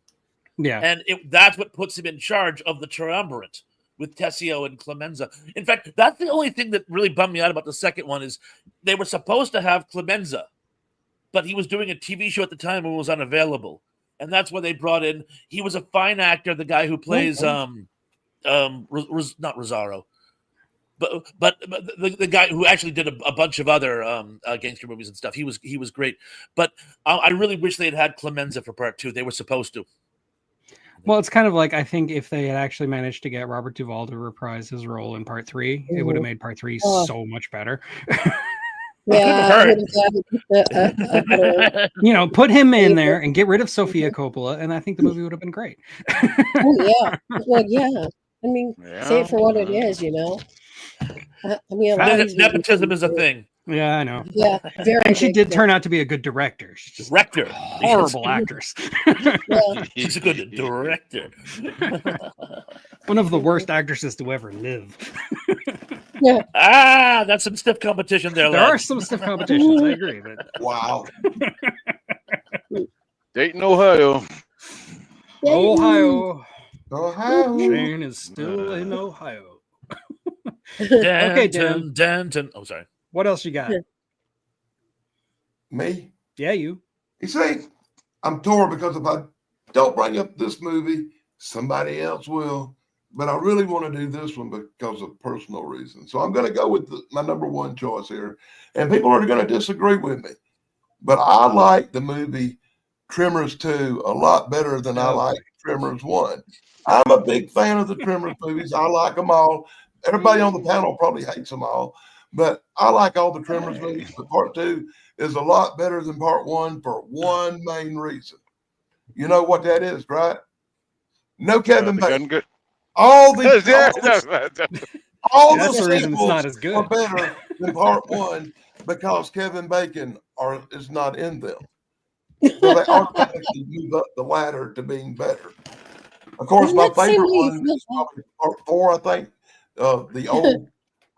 Yeah. And that's what puts him in charge of the triumvirate with Tessio and Clemenza. In fact, that's the only thing that really bummed me out about the second one is they were supposed to have Clemenza, but he was doing a TV show at the time and was unavailable. And that's why they brought in, he was a fine actor, the guy who plays not Rosario, but the guy who actually did a bunch of other gangster movies and stuff. He was great. But I really wish they had Clemenza for part 2. They were supposed to. Well, it's kind of like, I think if they had actually managed to get Robert Duvall to reprise his role in part 3, it would have made part 3 so much better. Yeah, You know, put him in there and get rid of Sofia Coppola, and I think the movie would have been great. oh yeah. Well, yeah. I mean, say it for what it Yeah. is, you know. I mean, a lot of these Nepotism movies is a do- thing. Yeah, I know. Yeah, very. And she big did thing. turn out to be a good director. She's just a Director. horrible actress. Yeah. She's a good director. One of the worst actresses to ever live. That's some stiff competition there, There are lads. some stiff competitions. I agree, but Wow. Dayton, Ohio. Ohio. Ohio. Shane is still in Ohio. Danton, Okay, Dan. Danton. Oh, sorry. What else you got? Me? Yeah, you. You see, I'm torn because if I don't bring up this movie, somebody else will. But I really want to do this one because of personal reasons. So I'm going to go with my number one choice here. And people are going to disagree with me. But I like the movie Tremors 2 a lot better than I like Tremors 1. I'm a big fan of the Tremors movies. I like them all. Everybody on the panel probably hates them all. But I like all the Tremors movies. But part 2 is a lot better than part 1 for one main reason. You know what that is, right? No Kevin Bacon. All the That's the reason it's sequels not as good. are better than part 1 because Kevin Bacon is not in them. So they automatically move up the ladder to being better. Of course, Isn't my that the same favorite way you one feel is probably part 4, I think. The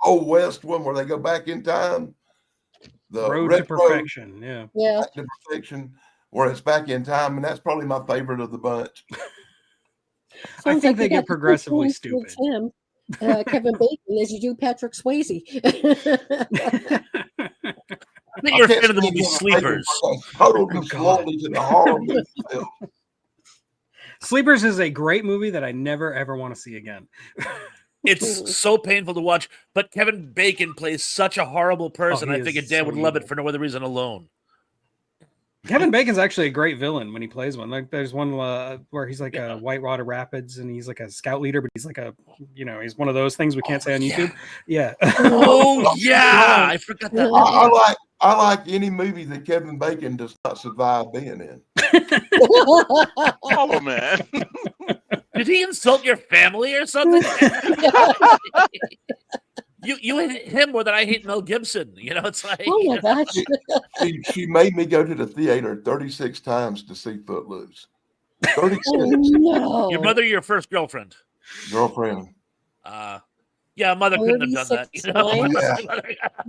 old West one where they go back in time. The Road to retro Perfection. Yeah. Yeah. Back to Perfection, where it's back in time, and that's probably my favorite of the bunch. I Sounds think they you get got the progressively same influence stupid. Him, Kevin Bacon, as you do Patrick Swayze. I think you're a can't fan of the stand movie Kevin Bacon Sleepers. for that total God. disloyalty to the horror movie film. Sleepers is a great movie that I never ever want to see again. It's so painful to watch, but Kevin Bacon plays such a horrible person. he I is figured Dan so would love it evil. for no other reason alone. Kevin Bacon's actually a great villain when he plays one. Like there's one where he's like a Whitewater Rapids and he's like a scout leader, but he's like he's one of those things we can't say on YouTube. Yeah. Oh yeah, I forgot that. I like any movie that Kevin Bacon does not survive being in. Oh man. Did he insult your family or something? You hate him more than I hate Mel Gibson. You know, it's like Oh my gosh. She made me go to the theater 36 times to see Footloose. 36. Oh, no. your mother, your first girlfriend. Girlfriend. Yeah, mother couldn't have done that. 36 You know? times?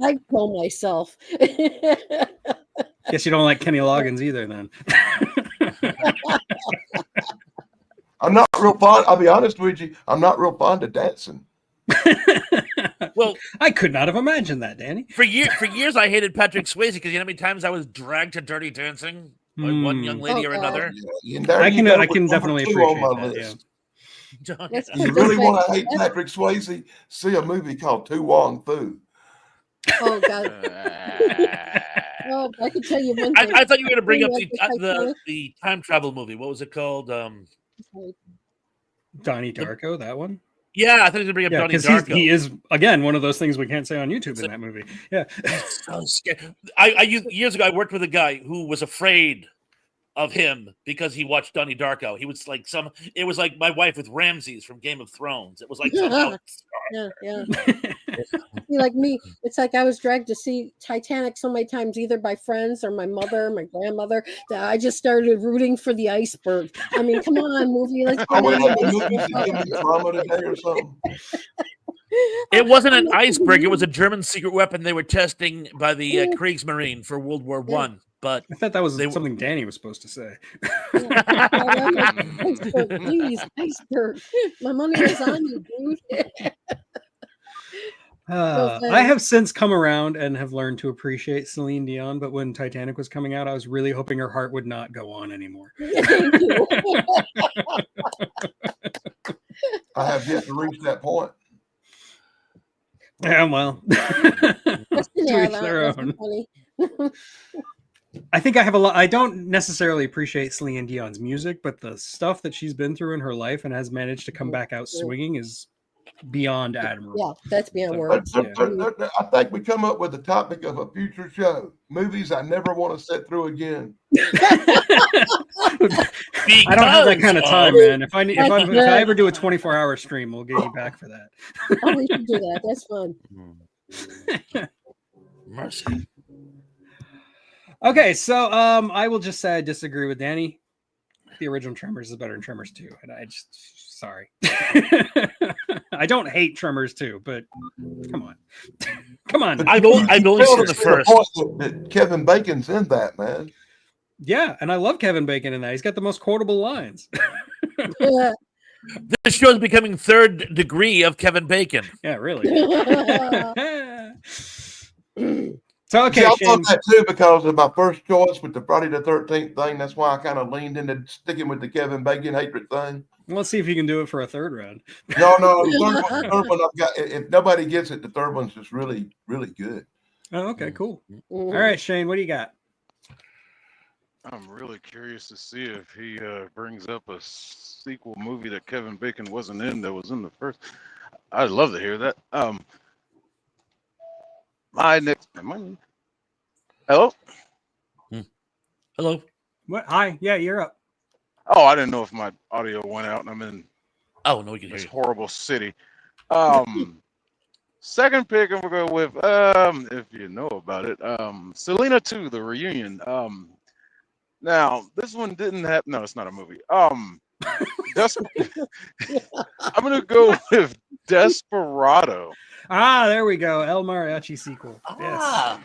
I'd kill myself. Guess you don't like Kenny Loggins either, then. I'm not real fond. I'll be honest with you. I'm not real fond of dancing. Well, I could not have imagined that, Danny. for years I hated Patrick Swayze because you know how many times I was dragged to Dirty Dancing by one young lady or Oh, God. another. Yeah, and there I you can go I with can number definitely 2 on appreciate my that. Yeah. list. Let's You put really this want to way. hate Patrick Swayze? See a movie called Tu Wong Fu. Oh, God. Oh, I can tell you one thing. I thought you were going to bring up Like the Titanic. the time travel movie. What was it called? Donnie Darko, that one. Yeah, I thought he was going to bring up Yeah, Donnie because Darko. he is again one of those things we can't say on YouTube in that movie. Yeah. So scary. Years ago I worked with a guy who was afraid of him because he watched Donnie Darko. He was like it was like my wife with Ramses from Game of Thrones. It was like somehow Yeah. See, like me, it's like I was dragged to see Titanic so many times, either by friends or my mother, my grandmother, that I just started rooting for the iceberg. I mean, come on, movie. Let's I get went on up to the movies that give me trauma today or something. it wasn't an iceberg. It was a German secret weapon they were testing by the Kriegsmarine for World War One. But I thought that was something Danny was supposed to say. Iceberg, please, iceberg. My money is on you, dude. I have since come around and have learned to appreciate Celine Dion, but when Titanic was coming out, I was really hoping her heart would not go on anymore. Thank you. I have yet to reach that point. Yeah, well, to Yeah, each their that's own. funny. I think I have a lot. I don't necessarily appreciate Celine Dion's music, but the stuff that she's been through in her life and has managed to come back out swinging is beyond admirable. Yeah, that's beyond So- words. I think we come up with the topic of a future show. Movies I never want to sit through again. I don't have that kind of time, man. If I ever do a 24-hour stream, we'll get you back for that. Oh, we should do that. That's fun. mercy. Okay, so I will just say I disagree with Danny. the original Tremors is better than Tremors 2, and I just sorry. I don't hate Tremors 2, but come on, come on. I've only seen the first. That Kevin Bacon's in that, man. Yeah, and I love Kevin Bacon in that. He's got the most quotable lines. This show is becoming third degree of Kevin Bacon. Yeah, really. So okay, See, I Shane. thought that too because of my first choice with the Friday the 13th thing. That's why I kind of leaned into sticking with the Kevin Bacon hatred thing. Let's see if you can do it for a third round. No, the third one I've got. If nobody gets it, the third one's just really, really good. Oh, okay, cool. All right, Shane, what do you got? I'm really curious to see if he brings up a sequel movie that Kevin Bacon wasn't in that was in the first. I'd love to hear that. My next. Hello? Hello. What? Hi. Yeah, you're up. Oh, I didn't know if my audio went out and I'm in Oh, no, we can hear this you. horrible city. Second pick, I'm gonna go with if you know about it, Selena 2, The Reunion. Now this one didn't have. No, it's not a movie. Des- I'm gonna go with Desperado. Ah, there we go. El Mariachi sequel. Yes. Ah,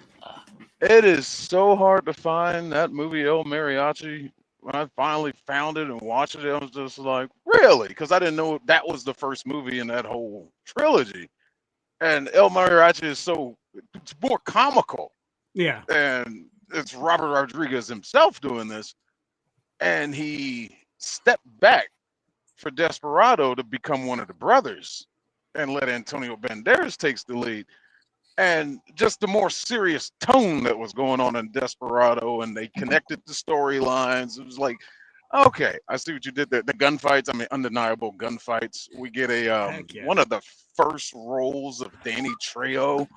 It is so hard to find that movie El Mariachi. When I finally found it and watched it, I was just like, really? Because I didn't know that was the first movie in that whole trilogy. And El Mariachi is it's more comical. Yeah. And it's Robert Rodriguez himself doing this. And he stepped back for Desperado to become one of the brothers and let Antonio Banderas takes the lead. And just the more serious tone that was going on in Desperado, and they connected the storylines. It was like, okay, I see what you did there. The gunfights, I mean, undeniable gunfights. We get a Heck yeah. one of the first roles of Danny Trejo.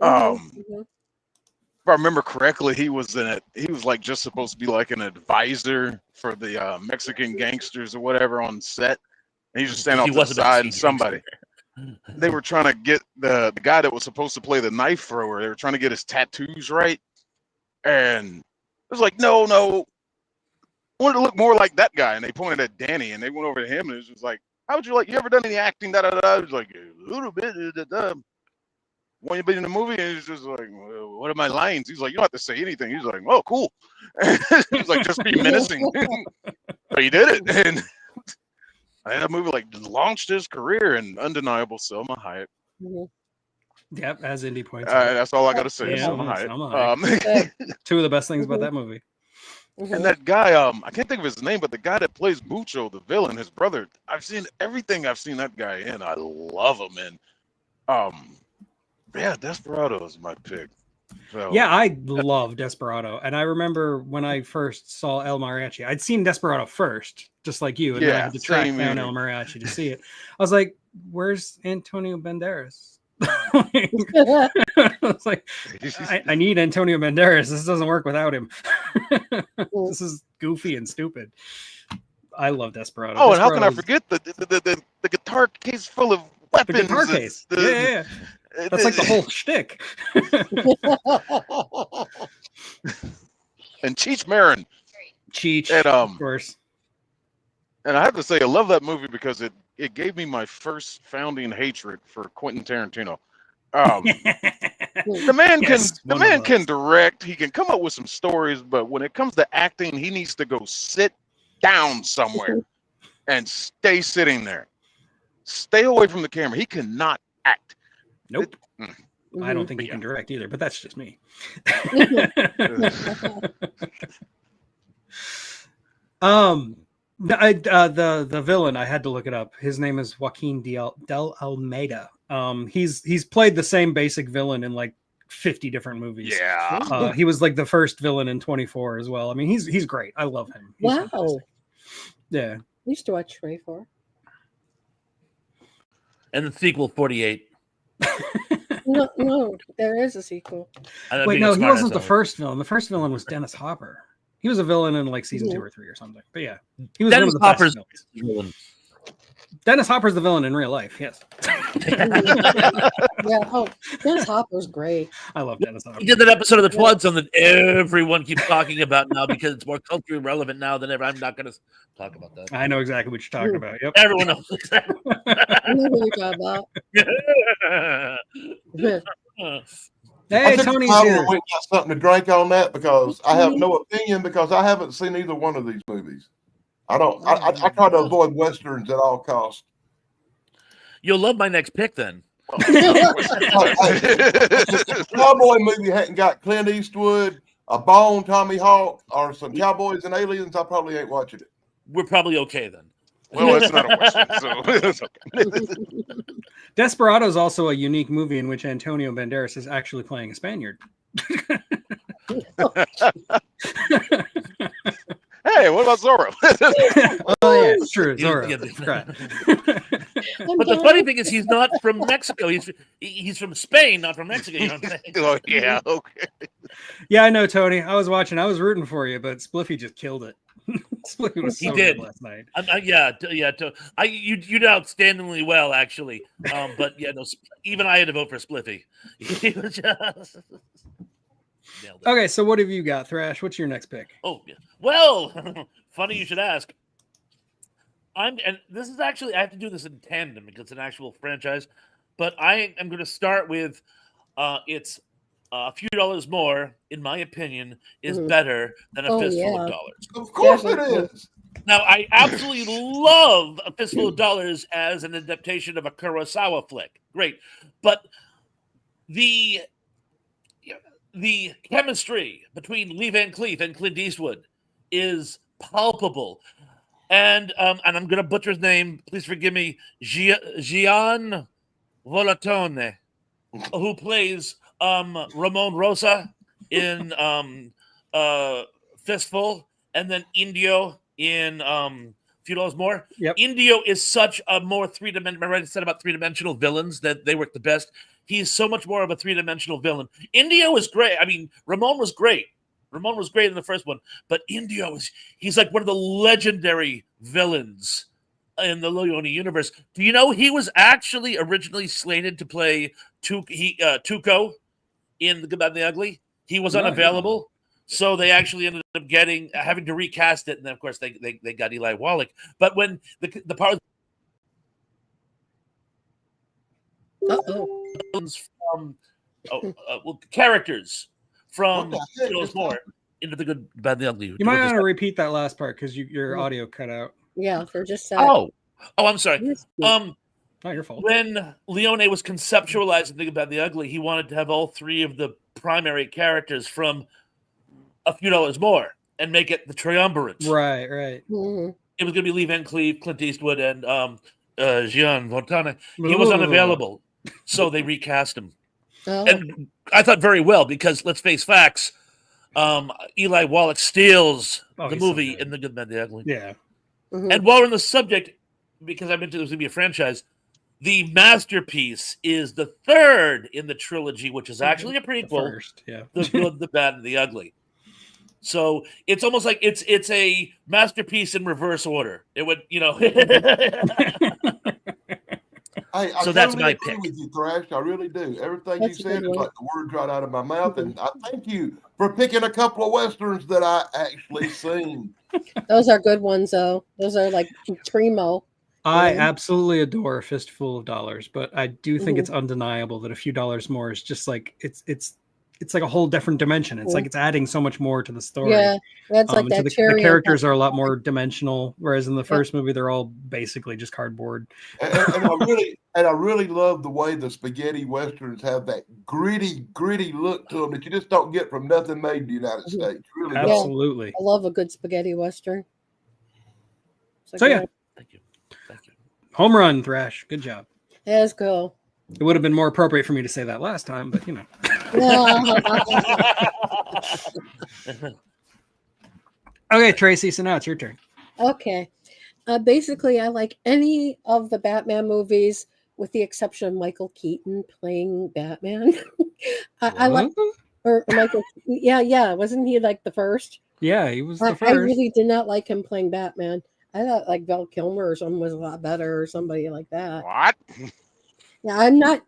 Mhm. If I remember correctly, he was in it. He was like just supposed to be like an advisor for the Mexican gangsters or whatever on set. And he just stand off He to the was a side, and Mexican somebody. They were trying to get the guy that was supposed to play the knife thrower. They were trying to get his tattoos right, and it was like, no, I wanted to look more like that guy. And they pointed at Danny, and they went over to him, and it was just like, how would you like? You ever done any acting? Da da da. It was like a little bit. Da, da. When you been in the movie, and he's just like, well, what are my lines? He's like, you don't have to say anything. He's like, oh, cool. He's like, just be menacing. But he did it, and that movie like launched his career. And undeniable Selma Hayek. Mhm. Yep, as Indy points out. That's all I gotta say. Yeah, Selma Selma Hayek. Two of the best things about that movie. And that guy, I can't think of his name, but the guy that plays Mucho, the villain, his brother. I've seen everything I've seen that guy in. I love him. And yeah, Desperado is my pick. So, Yeah, I love Desperado. And I remember when I first saw El Mariachi, I'd seen Desperado first, just like you. And then I Yeah, had to track same down here. El Mariachi to see it. I was like, where's Antonio Banderas? I was like, I need Antonio Banderas. This doesn't work without him. This is goofy and stupid. I love Desperado. Oh, and how can I Desperado's- forget the guitar case full of the weapons? guitar case? Yeah. That's like the whole shtick. And Cheech Marin. Cheech, And of course. And I have to say, I love that movie because it gave me my first founding hatred for Quentin Tarantino. The man Yes, can one of can us. direct. He can come up with some stories, but when it comes to acting, he needs to go sit down somewhere and stay sitting there. Stay away from the camera. He cannot act. Nope. Mm-hmm. I don't think he can direct either, but that's just me. The villain, I had to look it up. His name is Joaquin Del Almeida. He's played the same basic villain in like 50 different movies. Yeah. He was like the first villain in 24 as well. I mean, he's great. I love him. He's Wow. fantastic. Yeah. I used to watch 24. and the sequel 48. No, there is a sequel. Wait, no, he wasn't the first villain. The first villain was Dennis Hopper. He was a villain in like season 2 or 3 or something. But yeah, he was Dennis one of the best Hopper's villains. Dennis Hopper's the villain in real life. Yes. Yeah. Oh, Dennis Hopper's great. I love Dennis Hopper. He did that episode of The Twilight Zone that everyone keeps talking about now because it's more culturally relevant now than ever. I'm not going to talk about that. I know exactly what you're talking about. Yep. Everyone knows exactly. I know who you're talking about. I Hey, think Tony's I here. went and got something to drink on that because I have no opinion because I haven't seen either one of these movies. I don't. I try to avoid westerns at all costs. You'll love my next pick then. If the cowboy movie hadn't got Clint Eastwood, a Bone, Tommy Hawk, or some cowboys and aliens, I probably ain't watching it. We're probably okay then. Well, it's not a western, so it's okay. Desperado is also a unique movie in which Antonio Banderas is actually playing a Spaniard. Hey, what about Zorro? Oh yeah, it's true. You- Zorro. you- Right. But the funny thing is, he's not from Mexico. He's from Spain, not from Mexico. You know what I'm saying? Oh, yeah, okay. Yeah, I know, Tony. I was watching. I was rooting for you, but Spliffy just killed it. Spliffy was He so did. good last night. Yeah. You did outstandingly well, actually. But yeah, no. Even I had to vote for Spliffy. He was just nailed it. Okay, so what have you got, Thrash? What's your next pick? Oh, yeah. Well, funny you should ask. And this is actually, I have to do this in tandem because it's an actual franchise, but I am going to start with it's a few dollars more, in my opinion, is better than a fistful of dollars. Of course it Definitely. is. Now, I absolutely love A Fistful of Dollars as an adaptation of a Kurosawa flick. Great. But the chemistry between Lee Van Cleef and Clint Eastwood is palpable. And I'm going to butcher his name. Please forgive me. Gian Volatone, who plays Ramon Rosa in Fistful, and then Indio in Few Dollars More. Yep. Indio is such a more three-dimensional. Remember I said about three-dimensional villains that they work the best. He's so much more of a three-dimensional villain. Indio is great. I mean, Ramon was great. Ramon was great in the first one, but Indio he's like one of the legendary villains in the Leone universe. Do you know he was actually originally slated to play Tuco in The Good, Bad, and the Ugly? He was unavailable, so they actually ended up having to recast it, and then of course they got Eli Wallach. But when the part from characters from What the heck Few is More into The Good, Bad, and the Ugly. You might want to repeat that last part because your audio cut out. Yeah, for just a sec. Oh, I'm sorry. Not your fault. When Leone was conceptualizing The Good, Bad, and the Ugly, he wanted to have all three of the primary characters from A Few Dollars More and make it the triumvirate. Right. Mhm. It was going to be Lee Van Cleef, Clint Eastwood, and Gian Fontana. He was unavailable, so they recast him. Oh. And I thought very well because let's face facts. Eli Wallach steals the he's so movie good. in The Good, Bad, and the Ugly. Yeah. Mhm. And while we're on the subject, because I mentioned it was going to be a franchise, the masterpiece is the third in the trilogy, which is actually a The prequel, first. Yeah. The Good, the Bad, and the Ugly. So it's almost like it's a masterpiece in reverse order. It would, Hey, I So that's totally my agree pick. with you, Thrash. I really do. Everything That's you a said good is one. like the words right out of my mouth, and I thank you for picking a couple of westerns that I actually seen. Those are good ones, though. Those are like primo. I Yeah. absolutely adore A Fistful of Dollars, but I do think Mhm. it's undeniable that A Few Dollars More is just like it's like a whole different dimension. It's like it's adding so much more to the story. Yeah, that's like So that the cherry. on characters top. are a lot more dimensional, whereas in the first movie they're all basically just cardboard. And I really love the way the spaghetti westerns have that gritty look to them that you just don't get from nothing made in the United Mhm. States. Really Yeah. don't. Absolutely. I love a good spaghetti western. So, yeah. Thank you. Home run, Thrash. Good job. Let's go. It would have been more appropriate for me to say that last time, but Okay, Tracy, so now it's your turn. Okay. Basically, I like any of the Batman movies with the exception of Michael Keaton playing Batman. I like, or Michael, yeah. Wasn't he like the first? Yeah, he was the I first. really did not like him playing Batman. I thought like Val Kilmer or someone was a lot better or somebody like that. What? Yeah, I'm not.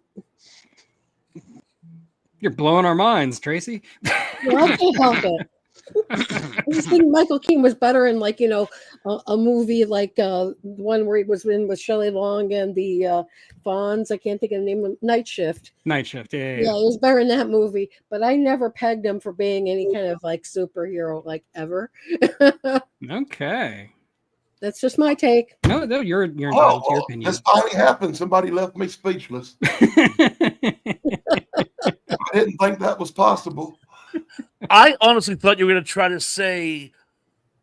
You're blowing our minds, Tracy. Well, I can't help it. I just think Michael Keaton was better in, like, a movie like the one where he was in with Shelley Long and the Fonz. I can't think of the name of Night Shift. Night Shift. Yeah, yeah, Yeah, he was better in that movie, but I never pegged him for being any kind of like superhero, like, ever. yeah. Okay. That's just my take. No, no, you're entitled to your opinion. This finally happened. Somebody left me speechless. I didn't think that was possible. I honestly thought you were going to try to say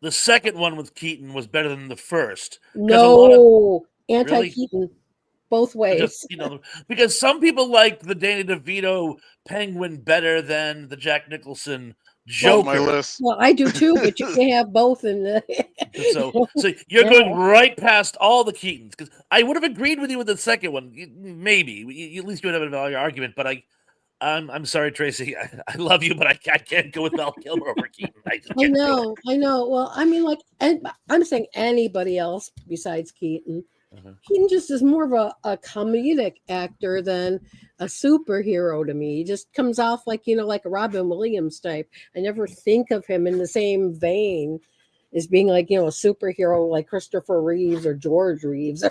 the second one with Keaton was better than the first. No, anti-Keaton, both ways. Just, because some people like the Danny DeVito Penguin better than the Jack Nicholson On my Joker. list. Well, I do too, but you can't have both in the. So you're Yeah. going right past all the Keatons, because I would have agreed with you with the second one. Maybe at least you would have a valid argument, but I'm sorry, Tracy. I love you, but I can't go with Val Kilmer over Keaton. I just I can't do it. know. Well, I mean, like, and I'm saying anybody else besides Keaton. Uh-huh. Keaton just is more of a comedic actor than a superhero to me. He just comes off like, like a Robin Williams type. I never think of him in the same vein as being like, a superhero like Christopher Reeves or George Reeves.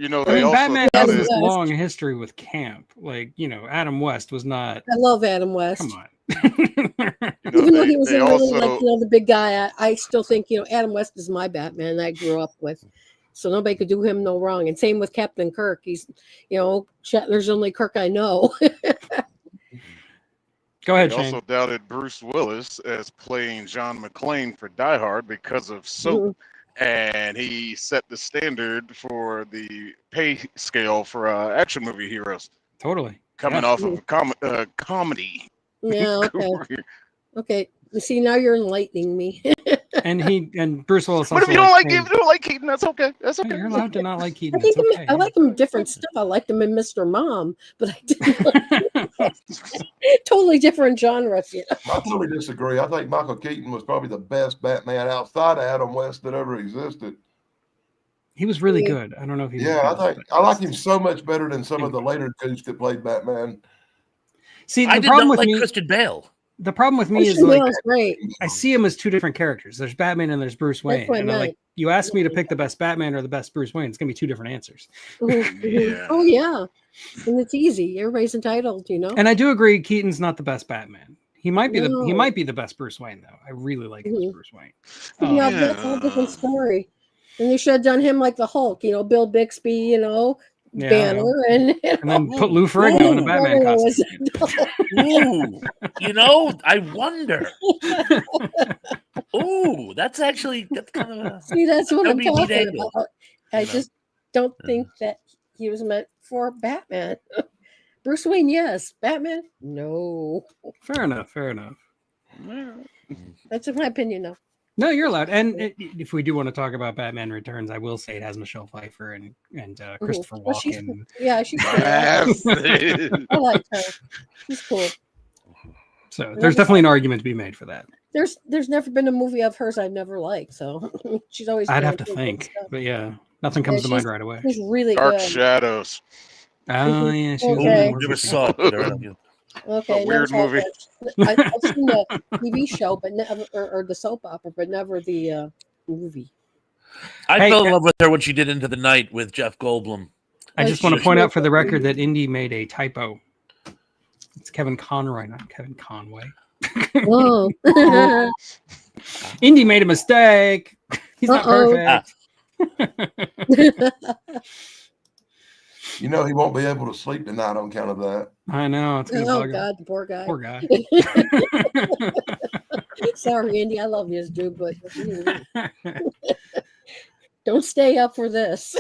They Batman also has Adam this West. long history with camp. Like, Adam West was not. I love Adam West. Come on. Even though he was they in really, also like, the big guy, I still think, Adam West is my Batman I grew up with. So nobody could do him no wrong. And same with Captain Kirk. He's, Shatner's only Kirk I know. Go ahead, They Shane. also doubted Bruce Willis as playing John McClane for Die Hard because of Soap, and he set the standard for the pay scale for action movie heroes Totally. coming Yeah. off of a comedy. Yeah, okay. Okay. You see, now you're enlightening me. And Bruce Willis. But if also you don't like Keaton. if you don't like Keaton, that's okay. That's Hey, okay. you're allowed to not like I Keaton. think It's okay. I like him in different stuff. I liked him in Mr. Mom, but I didn't like totally different genres. I totally disagree. I think Michael Keaton was probably the best Batman outside of Adam West that ever existed. He was really Yeah. good. I don't know if he was Yeah, good, but- I like him so much better than some of the later dudes that played Batman. See, I the did problem not with like me. Christian Bale. The problem with me is Christian like Bale's great. I see him as two different characters. There's Batman and there's Bruce Wayne. what I And I'm like, meant. you asked me to pick the best Batman or the best Bruce Wayne. It's gonna be two different answers. Yeah. Oh yeah, and it's easy. Everybody's entitled, And I do agree, Keaton's not the best Batman. He might be No. he might be the best Bruce Wayne though. I really like him as Mhm. Bruce Wayne. Yeah, that's a whole different story. And they should have done him like the Hulk, Bill Bixby, Yeah. Banner, and And then put Lou Ferrigno in a Ooh, Batman Ferrigno costume. Ooh, I wonder. Ooh, that's kind of a. See, that's what I'm That'd be talking angle. about. I You know? just don't think that he was meant for Batman. Bruce Wayne, yes. Batman, no. Fair enough. Fair enough. That's my opinion, though. No, you're allowed. And if we do want to talk about Batman Returns, I will say it has Michelle Pfeiffer and Christopher Well, she's Walken. Yeah, she's cool. Yes. I like her. She's cool. So there's definitely an argument to be made for that. There's never been a movie of hers I've never liked. So she's always. I'd done have to good think, stuff. but yeah, nothing comes to mind right away. She's really Dark good. Shadows. Oh yeah, she was in Okay. the Never movie. saw it. but I don't know. Okay, A weird never saw movie. that. I've seen the TV show, but never, or the soap opera, but never the movie. I Hey, fell in love with her when she did Into the Night with Jeff Goldblum. I just want to She point was out for the so record weird. that Indy made a typo. It's Kevin Conroy, not Kevin Conway. Oh. Indy made a mistake. He's not Uh-oh. perfect. He won't be able to sleep tonight on account of that. I know. It's gonna Oh bug him. God, the poor guy. Poor guy. Sorry, Andy. I love you, dude, but don't stay up for this.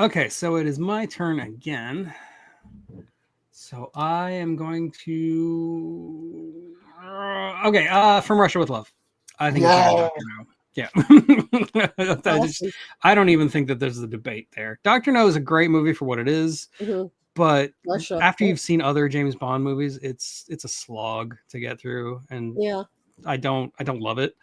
Okay, so it is my turn again. So I am going to. From Russia with Love. I think it's Yeah. Dr. No. Yeah. I don't even think that there's a debate there. Dr. No is a great movie for what it is, Mhm. but Russia. after you've seen other James Bond movies, it's a slog to get through. And Yeah. I don't love it.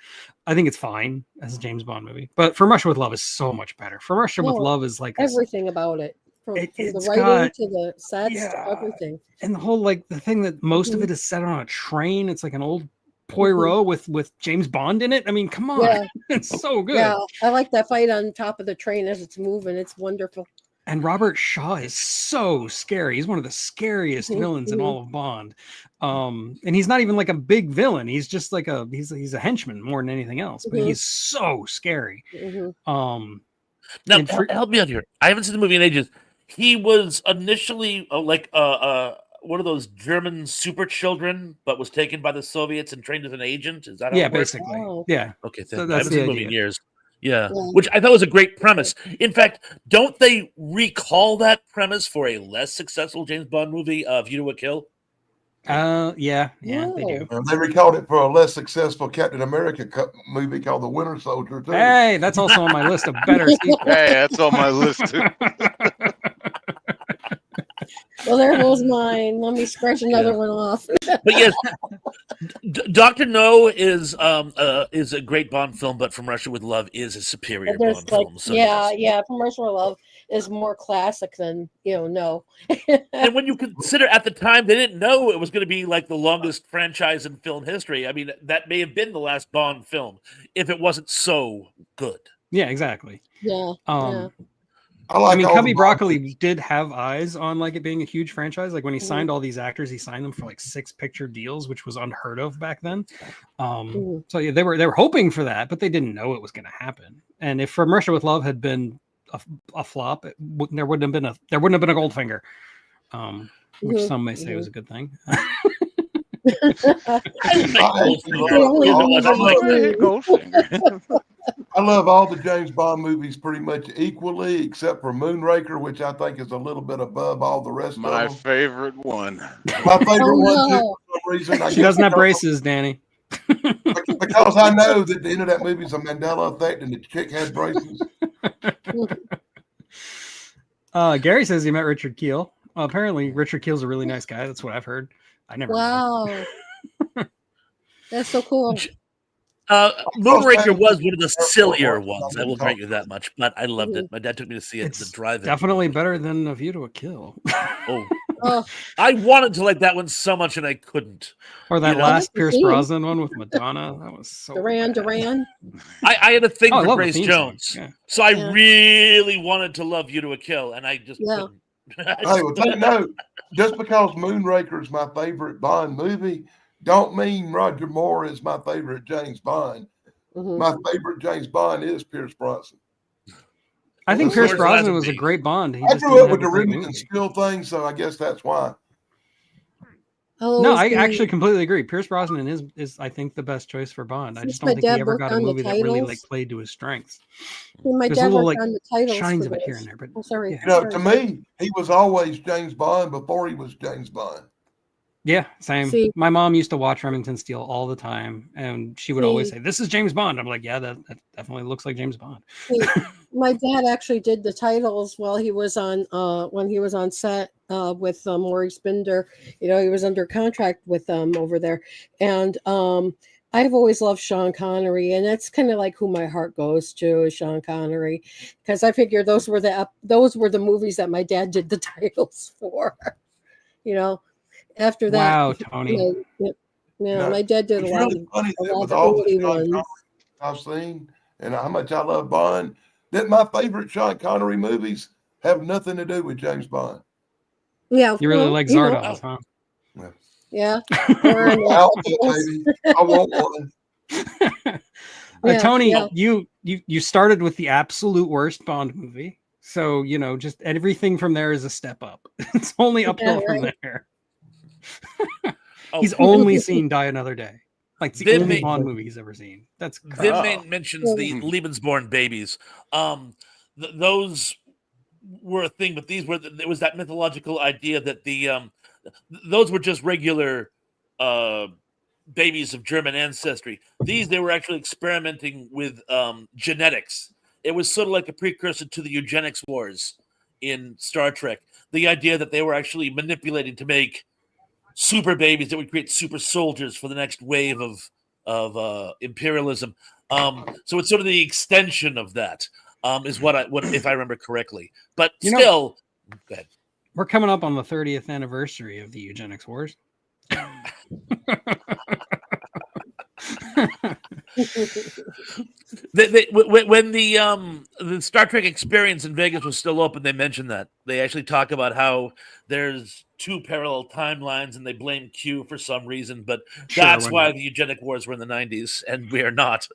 I think it's fine as a James Bond movie, but From Russia with Love is so much better. From Russia with No, Love is like a, everything about it, from the it's writing got to the sets to yeah, everything. and the whole like the thing that most of Mhm. it is set on a train. It's like an old Poirot with James Bond in it. I mean, come on, Yeah, it's so good. yeah. I like that fight on top of the train as it's moving. It's wonderful. And Robert Shaw is so scary. He's one of the scariest Mhm, villains in mhm. all of Bond. And he's not even like a big villain. He's just like he's a henchman more than anything else. But Mhm. he's so scary. Mhm. Now, And for- help me out here. I haven't seen the movie in ages. He was initially one of those German super children, but was taken by the Soviets and trained as an agent. Is that how yeah, it works? basically, Oh. yeah. Okay, So thank you. I that's haven't the seen the movie in idea. years. Yeah, Yeah. which I thought was a great premise. In fact, don't they recall that premise for a less successful James Bond movie, View to a Kill? Yeah, they do. Whoa. They recalled it for a less successful Captain America movie called The Winter Soldier too. Hey, that's also on my list of better sequels. Hey, that's on my list too. Well, there goes mine. Let me scratch another Yeah. one off. But yes, Doctor No is a great Bond film, but From Russia with Love is a superior There's Bond like, film. So yeah, yes. yeah. From Russia with Love is more classic than No. And when you consider at the time they didn't know it was going to be like the longest franchise in film history, I mean that may have been the last Bond film if it wasn't so good. Yeah, exactly. Yeah, yeah. I mean, all Cubby the Broccoli did have eyes on like it being a huge franchise. Like when he Mhm. signed all these actors, he signed them for like 6-picture deals, which was unheard of back then. Mhm. So yeah, they were hoping for that, but they didn't know it was going to happen. And if From Russia with Love had been a flop, there wouldn't have been a Goldfinger, which Mhm, some may say mhm. was a good thing. I like only Goldfinger. I'm like, leave Hey, Goldfinger. I love all the James Bond movies pretty much equally, except for Moonraker, which I think is a little bit above all the rest My of them. favorite one. My favorite Oh, one too, no. for some reason. I She guess doesn't have because- braces, Danny. because I know that the end of that movie is a Mandela effect, and the chick had braces. Gary says he met Richard Keel. Apparently, Richard Keel's a really nice guy. That's what I've heard. I never. Wow. That's so cool. Moonraker was one of the sillier Airport ones. Road. I will grant you that much, but I loved it. My dad took me to see it at It's the drive-in. definitely better than A View to a Kill. Oh, Oh, I wanted to like that one so much and I couldn't. Or that You know? last Pierce Theme. Brosnan one with Madonna. That was so Duran bad. Duran. I had a thing Oh, I for love the Grace theme song. Jones, Yeah. so I Yeah. really wanted to love You to a Kill, and I just Yeah. couldn't. Hey, well, take note. Just because Moonraker is my favorite Bond movie, don't mean Roger Moore is my favorite James Bond. Mhm. My favorite James Bond is Pierce Brosnan. I think Well, Pierce Yours Brosnan hasn't was a been. great Bond. He I just grew didn't up with have the a great Remington movie. Steel thing, so I guess that's why. I'll No, always I be- actually completely agree. Pierce Brosnan is I think the best choice for Bond. I Since just my don't think he dad ever worked got a on the movie that really like titles- played to his strengths. my There's dad a little worked like on the titles shines for of it here those. and there, but Oh, sorry. yeah. You know, Sorry. to me, he was always James Bond before he was James Bond. Yeah, same. See- My mom used to watch Remington Steele all the time, and she would always See- say, "This is James Bond." I'm like, "Yeah, that definitely looks like James Bond." See, my dad actually did the titles while he was on when he was on set with Maurice Binder. You know, he was under contract with them over there, and I've always loved Sean Connery, and that's kind of like who my heart goes to is Sean Connery, because I figure those were the movies that my dad did the titles for. You know, after that, Wow, Tony. No, my dad did a It's lot really of funny a that lot with of all the early Sean ones. Connery I've seen and how much I love Bond, that my favorite Sean Connery movies have nothing to do with James Bond. Yeah, You really well, like you know, Zardoz, huh? yeah. Or in the Outfit, hospitals. baby. I want one. Yeah, Tony, yeah. you started with the absolute worst Bond movie, so you know just everything from there is a step up. It's only uphill from right. there. Oh, He's only seen Die Another Day. Like it's the Vin only made- Bond movie he's ever seen. That's Vin crazy. mentions the Lebensborn babies. Those were a thing, but there was that mythological idea that those were just regular babies of German ancestry. They were actually experimenting with genetics. It was sort of like a precursor to the eugenics wars in Star Trek. The idea that they were actually manipulating to make super babies that would create super soldiers for the next wave of imperialism. So it's sort of the extension of that. Is what if I remember correctly. But still, go ahead. We're coming up on the 30th anniversary of the eugenics wars. When the Star Trek Experience in Vegas was still open, they mentioned that. They actually talk about how there's 2 parallel timelines and they blame Q for some reason, but that's why the eugenic wars were in the 90s and we are not.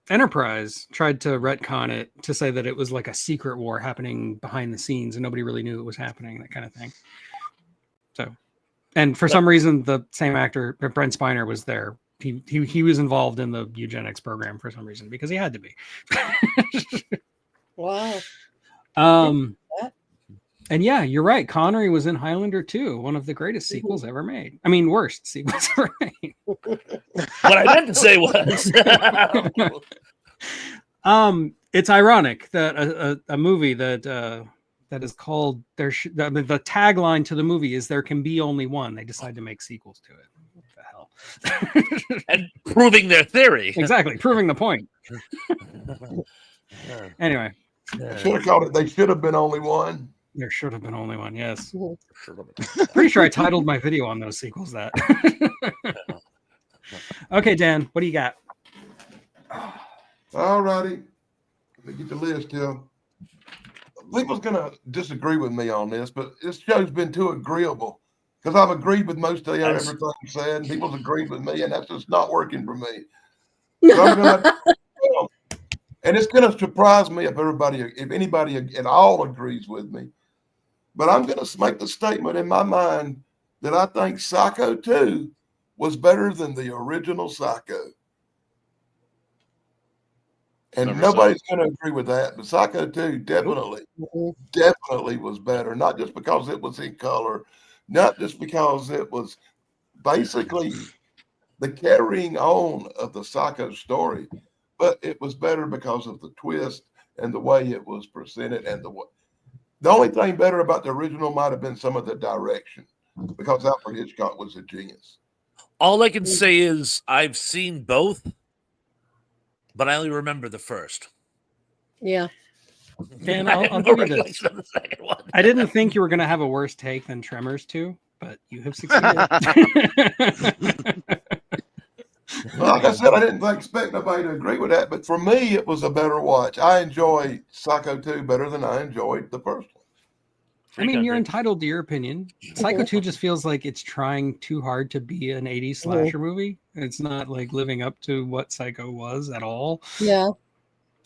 Enterprise tried to retcon it to say that it was like a secret war happening behind the scenes and nobody really knew it was happening, that kind of thing. So, and for some reason, the same actor, Brent Spiner, was there. He was involved in the eugenics program for some reason because he had to be. Wow. And yeah, you're right. Connery was in Highlander 2, one of the greatest sequels ever made. I mean, worst sequels ever made. What I meant to say was, it's ironic that a movie that is called the tagline to the movie is "There can be only one." They decide to make sequels to it. What the hell? And proving their theory. Exactly, proving the point. Anyway, I should have called it. They should have been only one. There should have been only one. Yes. Pretty sure I titled my video on those sequels that. Okay, Dan, what do you got? All righty. Let me get the list here. People's going to disagree with me on this, but this show's been too agreeable because I've agreed with most of everything said, and people's agreed with me, and that's just not working for me. So and it's going to surprise me if anybody at all agrees with me. But I'm going to make the statement in my mind that I think Psycho 2 was better than the original Psycho. And nobody's going to agree with that. But Psycho 2 definitely was better. Not just because it was in color, not just because it was basically the carrying on of the Psycho story, but it was better because of the twist and the way it was presented and the only thing better about the original might have been some of the direction, because Alfred Hitchcock was a genius. All I can say is I've seen both, but I only remember the first. Yeah. Dan, I'll give you this. I didn't think you were going to have a worse take than Tremors 2, but you have succeeded. Well, like I said, I didn't expect nobody to agree with that, but for me, it was a better watch. I enjoy Psycho 2 better than I enjoyed the first one. I mean, you're entitled to your opinion. Psycho 2 just feels like it's trying too hard to be an 80s slasher movie. It's not like living up to what Psycho was at all. Yeah.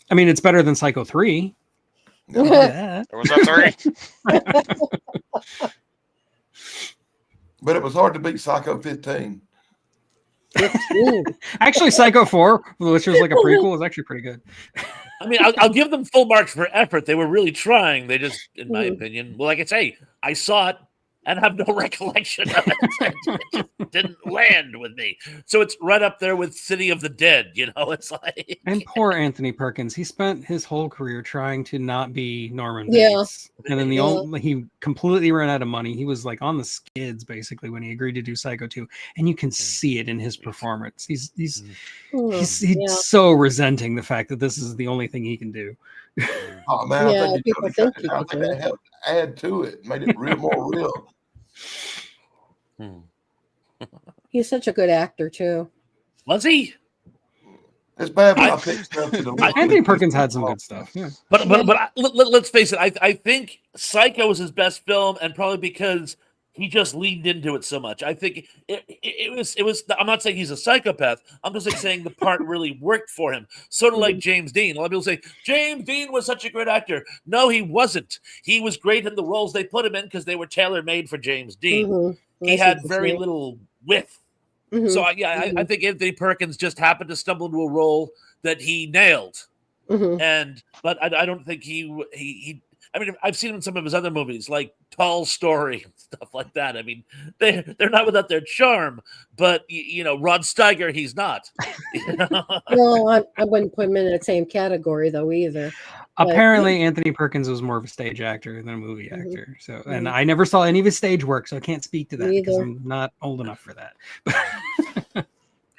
I mean, it's better than Psycho 3. There was that 3. But it was hard to beat Psycho 15. Actually, Psycho 4, which was like a prequel, was actually pretty good. I mean, I'll give them full marks for effort. They were really trying. They just, in my opinion, well, like I say, I saw it and have no recollection of it. It just didn't land with me. So it's right up there with City of the Dead. You know, it's like. And poor Anthony Perkins. He spent his whole career trying to not be Norman Bates. And then he completely ran out of money. He was like on the skids basically when he agreed to do Psycho 2. And you can see it in his performance. He's so resenting the fact that this is the only thing he can do. Oh man, I think that helped add to it, made it more real. He's such a good actor too. Was he? It's bad when I pick stuff to the list. Anthony Perkins had some good stuff. Yeah. But let's face it. I think Psycho was his best film, and probably because he just leaned into it so much. I think it was. I'm not saying he's a psychopath. I'm just saying the part really worked for him. Sort of like James Dean. A lot of people say James Dean was such a great actor. No, he wasn't. He was great in the roles they put him in because they were tailor made for James Dean. He had very little width. So I think Anthony Perkins just happened to stumble into a role that he nailed. But I don't think he. I mean, I've seen him in some of his other movies, like Tall Story and stuff like that. I mean, they're not without their charm, but you know, Rod Steiger, he's not. No, I wouldn't put him in the same category though either. Apparently, Anthony Perkins was more of a stage actor than a movie actor. So, and I never saw any of his stage work, so I can't speak to that because I'm not old enough for that.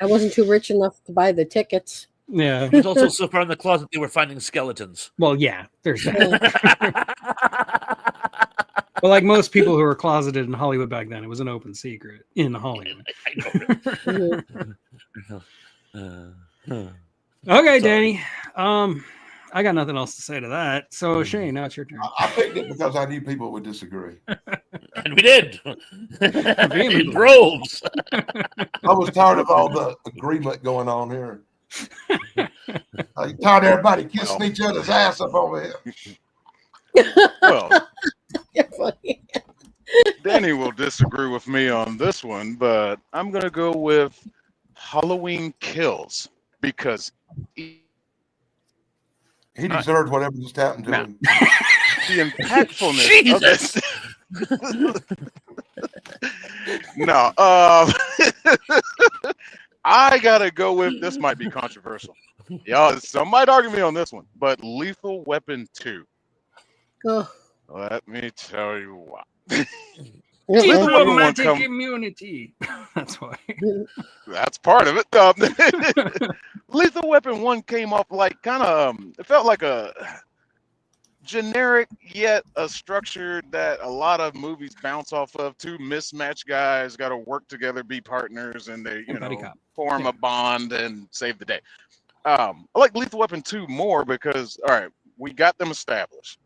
I wasn't too rich enough to buy the tickets. Yeah. He was also so far in the closet they were finding skeletons. Well, yeah, there's that. But like most people who were closeted in Hollywood back then, it was an open secret in Hollywood. I know. Okay, Danny. I got nothing else to say to that. So Shane, now it's your turn. I picked it because I knew people would disagree. And we did. In Vehemently. droves. I was tired of all the agreement going on here. I tired of everybody kissing each other's ass up over here. Well, You're funny. Danny will disagree with me on this one, but I'm going to go with Halloween Kills because He deserves whatever just happened to Nah. him. the impactfulness of this. No, I gotta go with this. Might be controversial. Y'all, some might argue me on this one, but Lethal Weapon 2. Oh. Let me tell you what. Yeah. Diplomatic come- immunity. That's why. That's part of it. Lethal Weapon 1 came off like kind of, it felt like a generic yet a structure that a lot of movies bounce off of. Two mismatched guys got to work together, be partners, and they, Buddy cop. form Yeah. a bond and save the day. I like Lethal Weapon 2 more because, all right, we got them established.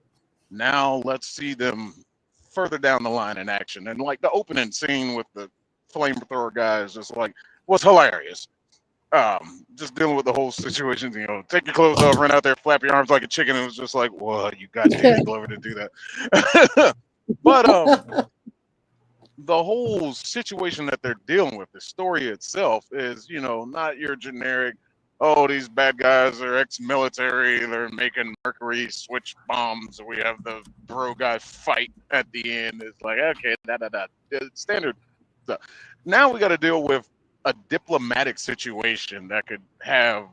Now let's see them further down the line in action. And like the opening scene with the flamethrower guy is just like, was hilarious. Just dealing with the whole situation, take your clothes off, run out there, flap your arms like a chicken. It was just like, well, you got Danny Glover to do that. But the whole situation that they're dealing with, the story itself is, not your generic, oh, these bad guys are ex-military, they're making mercury switch bombs, we have the bro guy fight at the end. It's like, okay, standard stuff. Now we got to deal with a diplomatic situation that could have,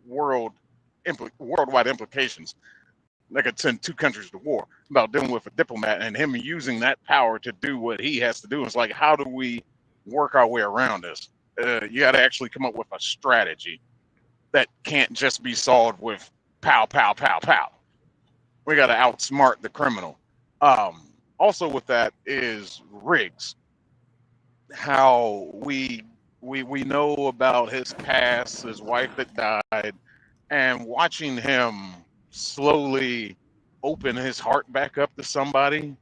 worldwide implications. That could send two countries to war. About dealing with a diplomat and him using that power to do what he has to do. It's like, how do we work our way around this? You got to actually come up with a strategy that can't just be solved with pow, pow, pow, pow. We got to outsmart the criminal. Also with that is Riggs. How we know about his past, his wife that died, and watching him slowly open his heart back up to somebody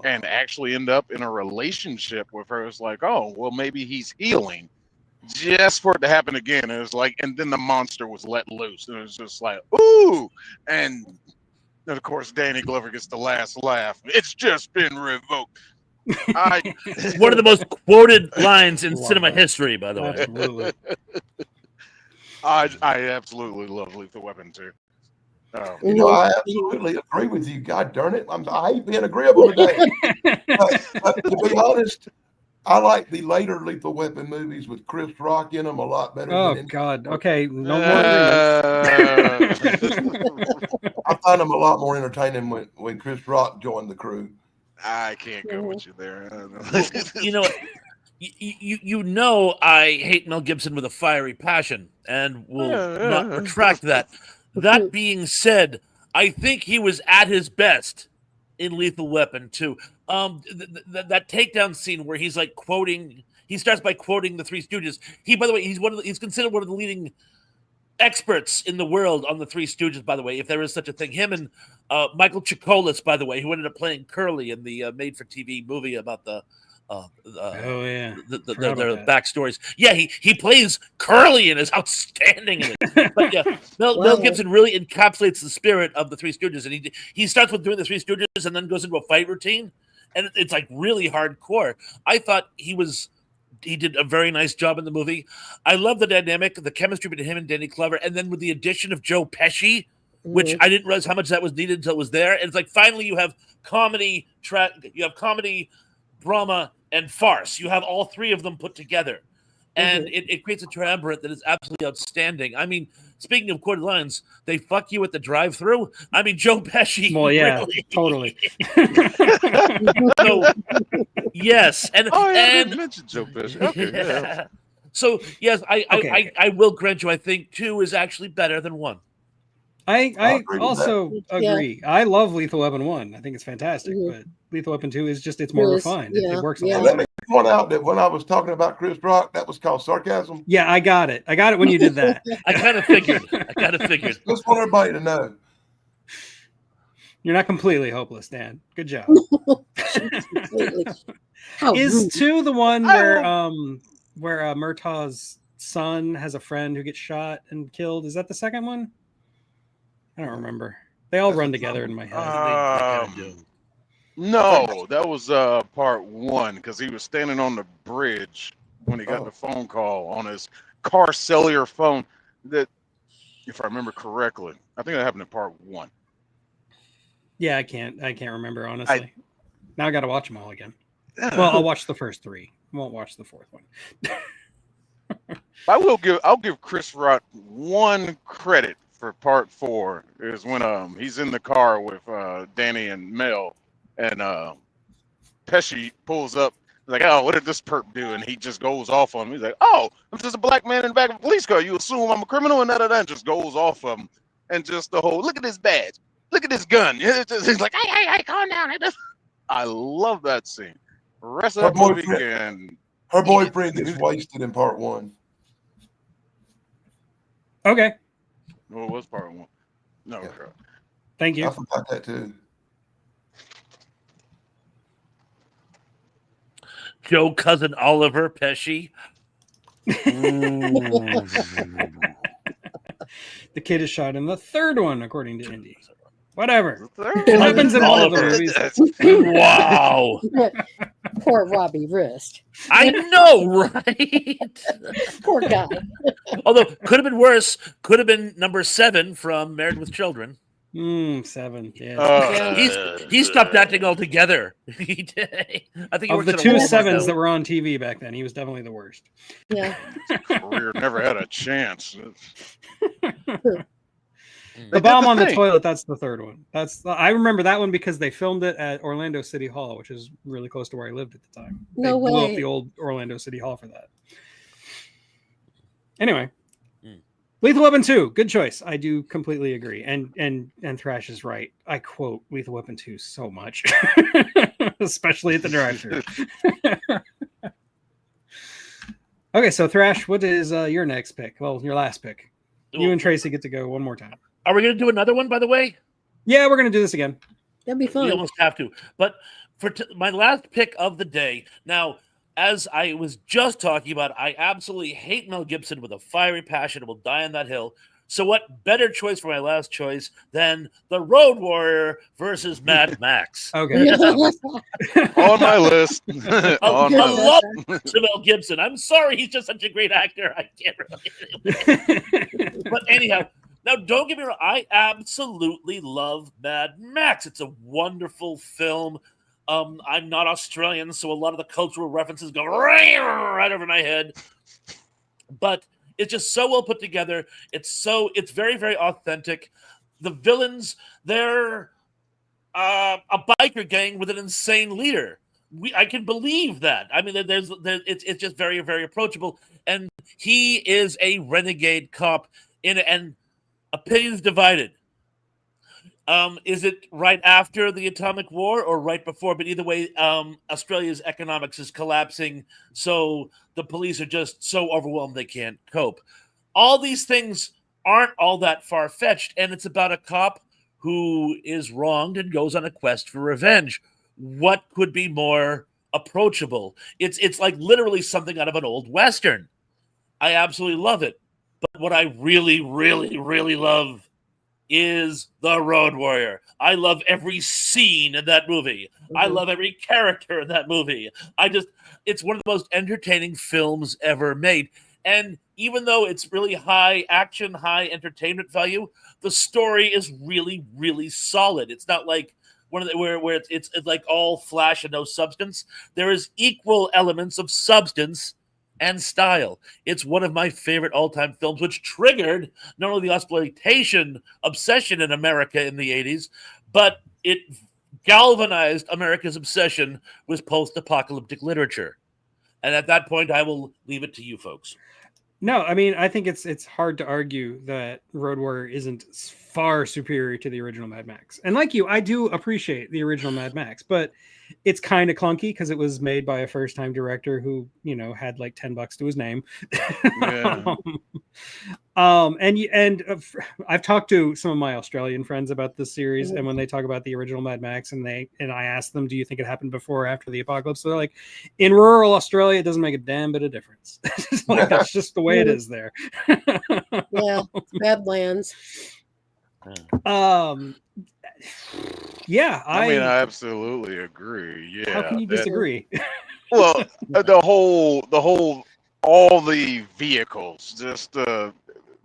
and actually end up in a relationship with her. It's like, oh, well, maybe he's healing. Just for it to happen again. It was like, and then the monster was let loose. And it was just like, ooh. And of course, Danny Glover gets the last laugh. It's just been revoked. One of the most quoted lines in Love cinema that. history, by the way. Absolutely. I absolutely love Lethal Weapon 2. I absolutely agree with you. God darn it. I hate being agreeable today. but to be honest, I like the later Lethal Weapon movies with Chris Rock in them a lot better. Oh than God. Okay. No more. I find them a lot more entertaining when Chris Rock joined the crew. I can't go with you there. You know, I hate Mel Gibson with a fiery passion and will not retract that. That being said, I think he was at his best in Lethal Weapon 2. That takedown scene where he's like quoting, he starts by quoting the Three Stooges. By the way, he's considered one of the leading experts in the world on the Three Stooges, by the way, if there is such a thing. Him and Michael Chiklis, by the way, who ended up playing Curly in the made-for-TV movie about the Oh yeah. their backstories. Yeah, he plays Curly and is outstanding in it. But yeah, Mel Gibson really encapsulates the spirit of the Three Stooges, and he starts with doing the Three Stooges and then goes into a fight routine, and it's like really hardcore. I thought he did a very nice job in the movie. I love the dynamic, the chemistry between him and Danny Glover, and then with the addition of Joe Pesci, which I didn't realize how much that was needed until it was there. And it's like finally you have comedy, drama, and farce. You have all three of them put together, and it creates a triumvirate that is absolutely outstanding. I mean, speaking of quoted lines, they fuck you at the drive-through. I mean, Joe Pesci. Well, yeah, really. totally. So, yes, and I and didn't mention Joe Pesci. Okay, yeah. So yes, Okay. I will grant you. I think 2 is actually better than 1. I agree with also Yeah. agree. I love Lethal Weapon 1. I think it's fantastic, Mhm. but Lethal Weapon 2 is just it's more Yes, refined. yeah, It works a yeah. And lot. let me point out that when I was talking about Chris Rock, that was called sarcasm. Yeah, I got it. I got it when you did that. I kind of figured. I kind of figured. Just want everybody to know. You're not completely hopeless, Dan. Good job. Completely. How Is rude. 2 the one I where Murtaugh's son has a friend who gets shot and killed? Is that the second one? I don't remember. They all That's run the together in second my head. They kinda do. No, that was part 1 because he was standing on the bridge when he got the phone call on his car cellular phone. That, if I remember correctly, I think that happened in part 1. Yeah, I can't remember honestly. Now I got to watch them all again. Well, I'll watch the first 3. Won't watch the 4th one. I'll give Chris Rock one credit for part 4 is when he's in the car with Danny and Mel, and Pesci pulls up like, oh, what did this perp do? And he just goes off on him. He's like, oh, I'm just a black man in the back of a police car. You assume I'm a criminal, and that just goes off of him. And just the whole, look at this badge, look at this gun. He's like, hey, calm down. I love that scene. The rest of Her that movie boyfriend- can. Her boyfriend gets wasted in part 1. Okay. Well, it was part 1. No, Yeah. crap. Thank I you. forgot that too. Joe Cousin Oliver Pesci. The kid is shot in the 3rd one, according to Indy. Whatever. It It happens in all of the movies. Wow. Poor Robbie Wrist. I know, right? Poor guy. Although could have been worse. Could have been number 7 from Married with Children. 7. Yeah. He stopped acting altogether. He did. I think he Of works the at a 2 Walmart 7s now. that were on TV back then, he was definitely the worst. Yeah. Career never had a chance. The bomb on the toilet, that's the 3rd one. I remember that one because they filmed it at Orlando City Hall, which is really close to where I lived at the time. No They blew up way. the old Orlando City Hall for that. Anyway, Mm. Lethal Weapon 2, good choice. I do completely agree. And Thrash is right. I quote Lethal Weapon 2 so much, especially at the drive-thru. Okay, so Thrash, what is your next pick? Well, your last pick. You and Tracy get to go one more time. Are we going to do another one, by the way? Yeah, we're going to do this again. That'd be We fun. almost have to. But for my last pick of the day, now, as I was just talking about, I absolutely hate Mel Gibson with a fiery passion and will die on that hill. So what better choice for my last choice than The Road Warrior versus Mad Max? Okay. On my list. A On my list. love to Mel Gibson. I'm sorry, he's just such a great actor. I can't really. But anyhow, now don't get me wrong. I absolutely love Mad Max. It's a wonderful film. I'm not Australian, so a lot of the cultural references go right over my head. But it's just so well put together. It's very, very authentic. The villains, they're a biker gang with an insane leader. I can believe that. I mean, it's just very, very approachable. And he is a renegade cop and opinions divided. Is it right after the atomic war or right before? But either way, Australia's economics is collapsing, so the police are just so overwhelmed they can't cope. All these things aren't all that far-fetched, and it's about a cop who is wronged and goes on a quest for revenge. What could be more approachable? It's like literally something out of an old Western. I absolutely love it. But what I really, really, really love is The Road Warrior. I love every scene in that movie. I love every character in that movie. It's one of the most entertaining films ever made. And even though it's really high action, high entertainment value, the story is really, really solid. It's not like one of the where it's like all flash and no substance. There is equal elements of substance and style. It's one of my favorite all-time films, which triggered not only the exploitation obsession in America in the 80s, but it galvanized America's obsession with post-apocalyptic literature. And at that point, I will leave it to you folks. No, I mean, I think it's hard to argue that Road Warrior isn't far superior to the original Mad Max. And like you, I do appreciate the original Mad Max, but it's kind of clunky because it was made by a first-time director who, had like $10 to his name. Yeah. I've talked to some of my Australian friends about this series, and when they talk about the original Mad Max, and I ask them, "Do you think it happened before or after the apocalypse?" So they're like, "In rural Australia, it doesn't make a damn bit of difference. Like, that's just the way it is there." Yeah, Badlands. Yeah, I mean, I absolutely agree. Yeah. How can you disagree? Well, all the vehicles, just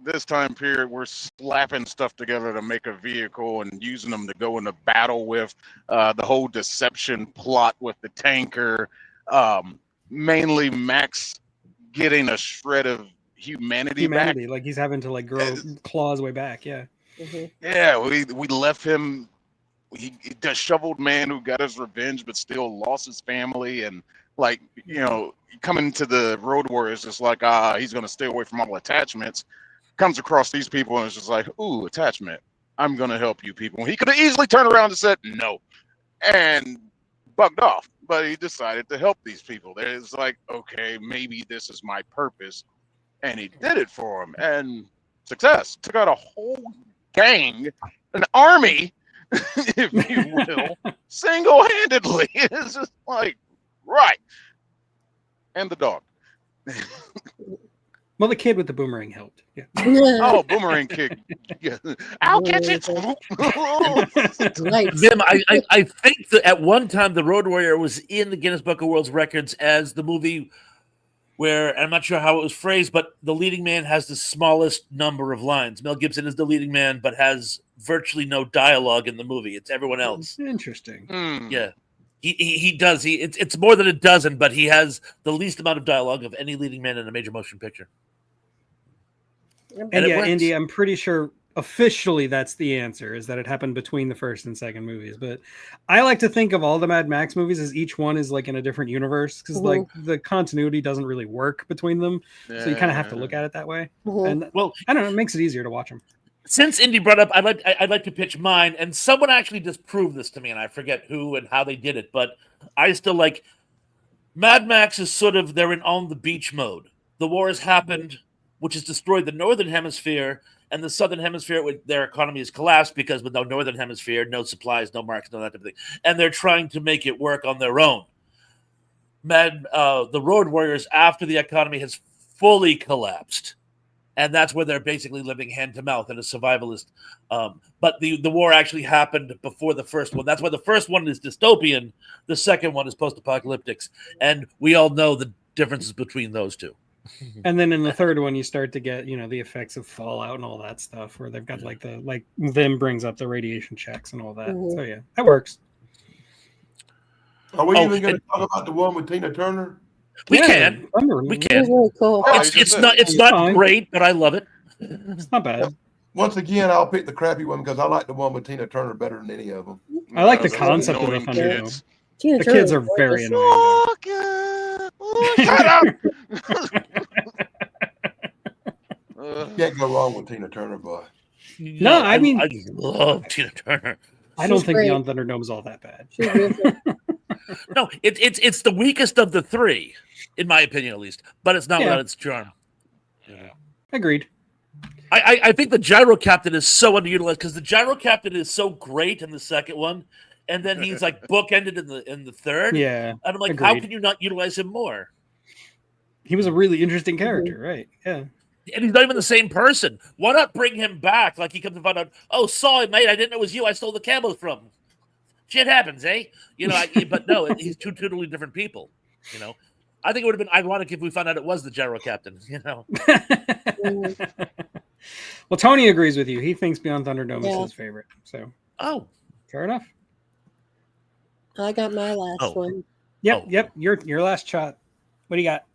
this time period, we're slapping stuff together to make a vehicle and using them to go into battle with. The whole deception plot with the tanker, mainly Max getting a shred of humanity back. Like he's having to like grow claws way back. Yeah. Mm-hmm. Yeah, we left him. He disheveled man who got his revenge, but still lost his family, and coming to the Road Warriors, just like he's gonna stay away from all attachments. Comes across these people and it's just like, ooh, attachment. I'm gonna help you people. He could have easily turned around and said no, and bugged off, but he decided to help these people. It's like, okay, maybe this is my purpose, and he did it for him, and success. Took out a whole gang, an army, if you will, single-handedly. It's just like, right. And the dog. Well, the kid with the boomerang helped. Yeah. Oh, boomerang kick. Yeah. I'll catch it. Nice. Vim, I think that at one time the Road Warrior was in the Guinness Book of World Records as the movie where, I'm not sure how it was phrased, but the leading man has the smallest number of lines. Mel Gibson is the leading man, but has virtually no dialogue in the movie. It's everyone else. Interesting. Yeah. He does. It's more than a dozen, but he has the least amount of dialogue of any leading man in a major motion picture. And yeah, Andy, I'm pretty sure officially that's the answer, is that it happened between the first and second movies. But I like to think of all the Mad Max movies as each one is like in a different universe, because like the continuity doesn't really work between them. So you kind of have to look at it that way. And well, I don't know, it makes it easier to watch them. Since Indy brought up, I'd like to pitch mine, and someone actually disproved this to me, and I forget who and how they did it, but I still like Mad Max is sort of they're in on the beach mode. The war has happened, which has destroyed the northern hemisphere, and the southern hemisphere, their economy has collapsed because with no northern hemisphere, no supplies, no markets, no that type of thing, and they're trying to make it work on their own. The Road Warriors, after the economy has fully collapsed, and that's where they're basically living hand to mouth in a survivalist. But the war actually happened before the first one. That's why the first one is dystopian. The second one is post-apocalyptic. And we all know the differences between those two. And then in the third one, you start to get, the effects of fallout and all that stuff, where they've got like Vim brings up the radiation checks and all that. So yeah, that works. Are we even going to talk about the one with Tina Turner? We can. It's really cool. It's not great, but I love it. It's not bad. Once again, I'll pick the crappy one because I like the one with Tina Turner better than any of them. I like the concept of the Thunderdome. The kids are very annoying. Shut up! Can't go wrong with Tina Turner, boy. No, I mean, I love Tina Turner. I don't think Beyond Thunderdome is all that bad. No, it's the weakest of the three, in my opinion, at least. But it's not without its charm. Yeah. Agreed. I think the Gyro Captain is so underutilized because the Gyro Captain is so great in the second one, and then he's like bookended in the third. Yeah, and I'm like, how can you not utilize him more? He was a really interesting character, right? Yeah. And he's not even the same person. Why not bring him back? Like he comes to find out, oh, sorry, mate, I didn't know it was you. I stole the camel from. Shit happens, eh? But no, he's two totally different people. I think it would have been ironic if we found out it was the Gyro Captain. Well, Tony agrees with you. He thinks Beyond Thunderdome is his favorite. So, fair enough. I got my last one. Yep. Your last shot. What do you got?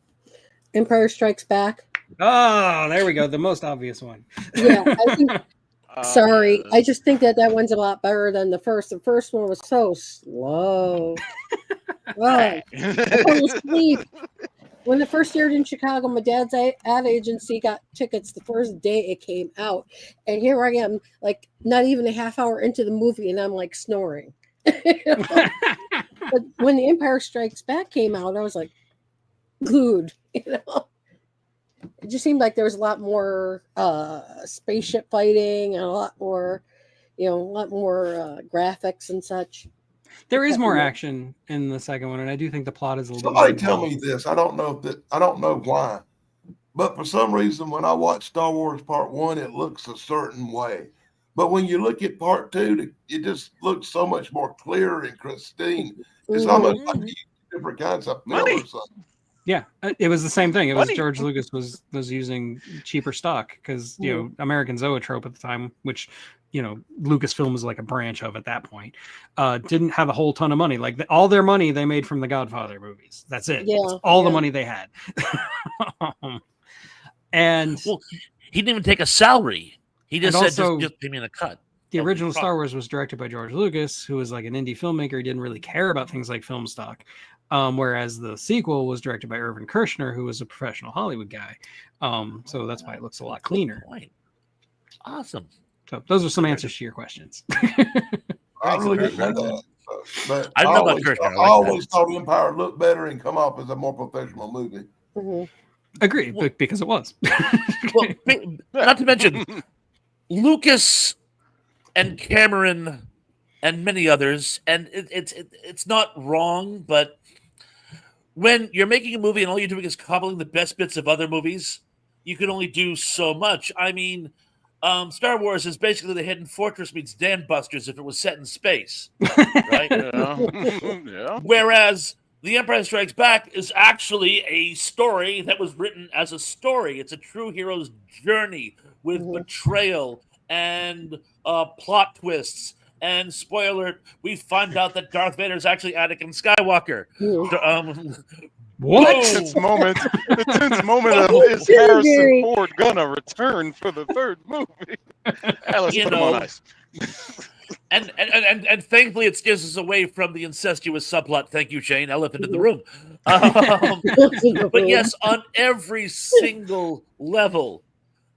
Empire Strikes Back. Oh, there we go. The most obvious one. Yeah, I think. Sorry, I just think that one's a lot better than the first. The first one was so slow. I fell asleep. when it first aired in Chicago, my dad's ad agency got tickets the first day it came out, and here I am, like not even a half hour into the movie, and I'm like snoring. But when The Empire Strikes Back came out, I was like glued. It just seemed like there was a lot more spaceship fighting and a lot more, graphics and such. There is more action in the second one, and I do think the plot is a little. Somebody bit tell me this. I don't know why, but for some reason, when I watch Star Wars Part 1, it looks a certain way. But when you look at Part 2, it just looks so much more clear and pristine. It's almost like different kinds of film or something. Yeah, it was the same thing. It was Funny. George Lucas was using cheaper stock because American Zoetrope at the time, which Lucasfilm was like a branch of at that point, didn't have a whole ton of money. Like all their money they made from the Godfather movies. That's it. Yeah, That's all the money they had. And Well, he didn't even take a salary. He just And said, also- just pay me in a cut. the of the original product. Star Wars was directed by George Lucas, who was like an indie filmmaker. He didn't really care about things like film stock. Whereas the sequel was directed by Irvin Kershner, who was a professional Hollywood guy. So that's why it looks a lot cleaner. Point. Awesome. So those are some answers to your questions. I really didn't know that. But I I know about always, Kirchner. I I like always that. thought Empire looked better and come off as a more professional movie. Mhm. Agree, because it was. Well, not to mention Lucas and Cameron and many others, and it's not wrong, but when you're making a movie and all you're doing is cobbling the best bits of other movies, you can only do so much. I mean, Star Wars is basically the Hidden Fortress meets Dan Busters if it was set in space, right? Yeah. Whereas The Empire Strikes Back is actually a story that was written as a story. It's a true hero's journey with betrayal and plot twists. And spoiler, we find out that Darth Vader is actually Anakin Skywalker. What? Whoa! The tense moment of is Scary. Harrison Ford gonna return for the third movie? Let's You put him on know. ice. And thankfully it steers us away from the incestuous subplot. Thank you, Shane. Elephant in the room. But yes, on every single level,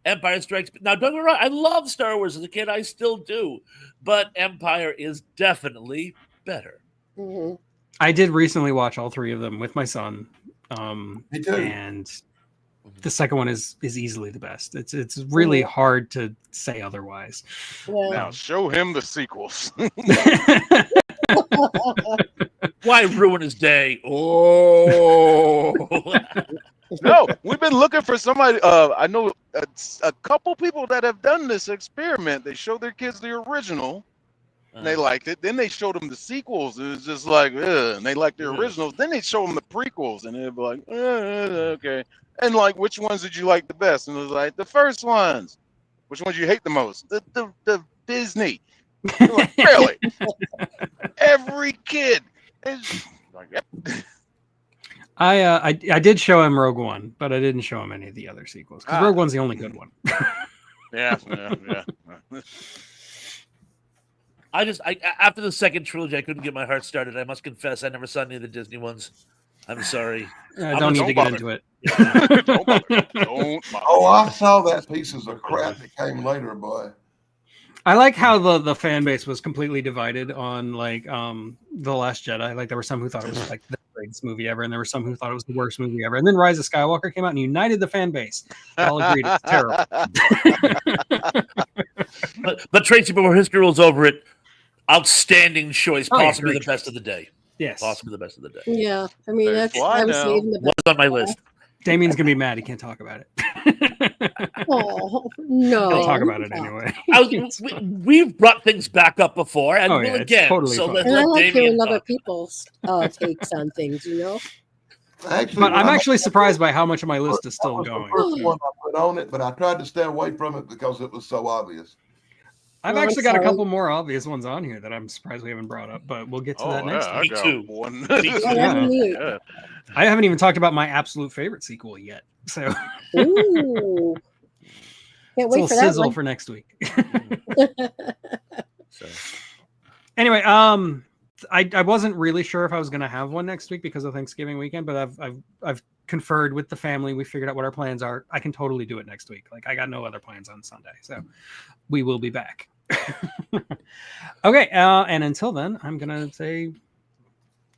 Empire Strikes. Now, don't get me wrong. I love Star Wars as a kid. I still do, but Empire is definitely better. Mhm. I did recently watch all three of them with my son. Me too. And the second one is easily the best. It's really hard to say otherwise. Yeah. Now show him the sequels. Why ruin his day? Oh, No, we've been looking for somebody. I know a couple people that have done this experiment. They showed their kids the original, and they liked it. Then they showed them the sequels. It was just like, ugh, and they liked the originals. Then they show them the prequels, and they'd be like, okay. And like, which ones did you like the best? And it was like the first ones. Which ones you hate the most? The Disney. You're like, really? Every kid is like, yep. I did show him Rogue One, but I didn't show him any of the other sequels because Rogue One's the only good one. Yeah. I after the second trilogy, I couldn't get my heart started. I must confess, I never saw any of the Disney ones. I'm sorry. I don't need to get bother. into it. Don't bother. Don't bother. Oh, I saw that pieces of crap that came later, boy. I like how the fan base was completely divided on like The Last Jedi. Like there were some who thought it was like the greatest movie ever, and there were some who thought it was the worst movie ever. And then Rise of Skywalker came out and united the fan base. They all agreed it's terrible. But Tracy, before history rolls over it, outstanding choice, Oh, yeah, possibly great the best of the day. Yes. Possibly the best of the day. Yeah. I mean, They that's fly I was now. saving the Was on my list. Damien's gonna be mad. He can't talk about it. Oh no! He'll talk about it anyway. We've brought things back up before, and Oh, we'll yeah, it's again. totally So fine. let, And I let like Damien hearing other talk. people's takes on things. You know. Actually, But I'm when I- actually surprised by how much of my list is that still was the going. first one I put on it, but I tried to stay away from it because it was so obvious. I've Oh, I'm actually got a sorry. couple more obvious ones on here that I'm surprised we haven't brought up, but we'll get to that next yeah, time. I Me got too. one. Me too. Oh, that'd be neat. Yeah. I haven't even talked about my absolute favorite sequel yet. So Ooh. Can't it's a wait little for that sizzle one. for next week. So, Anyway, I wasn't really sure if I was going to have one next week because of Thanksgiving weekend, but I've conferred with the family. We figured out what our plans are. I can totally do it next week. Like I got no other plans on Sunday, so we will be back. Okay, and until then, I'm gonna say,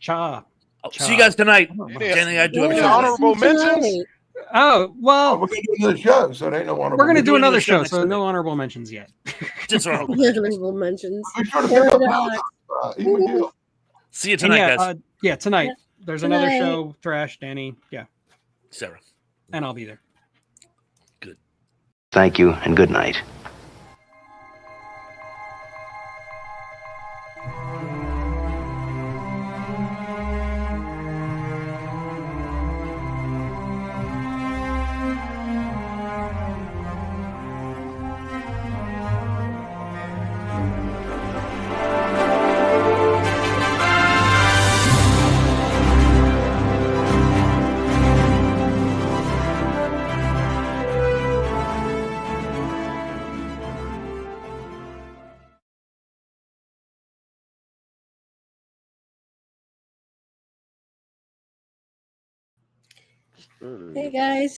cha. See you guys tonight. Oh, Yeah. Jenny, I do have a Any show. honorable mentions? Tonight. Oh well, We're gonna do another show, so it ain't no honorable. we're gonna do doing another the show show, next so week. no honorable mentions yet. Just our honorable. Honorable mentions. Be sure to pick up Paradox. Ian McGill. See you And tonight, yeah, guys. yeah, tonight. Yeah. There's another Tonight. show. Thrash, Danny, yeah, Sarah. and I'll be there. Thank you and good night. Hey guys.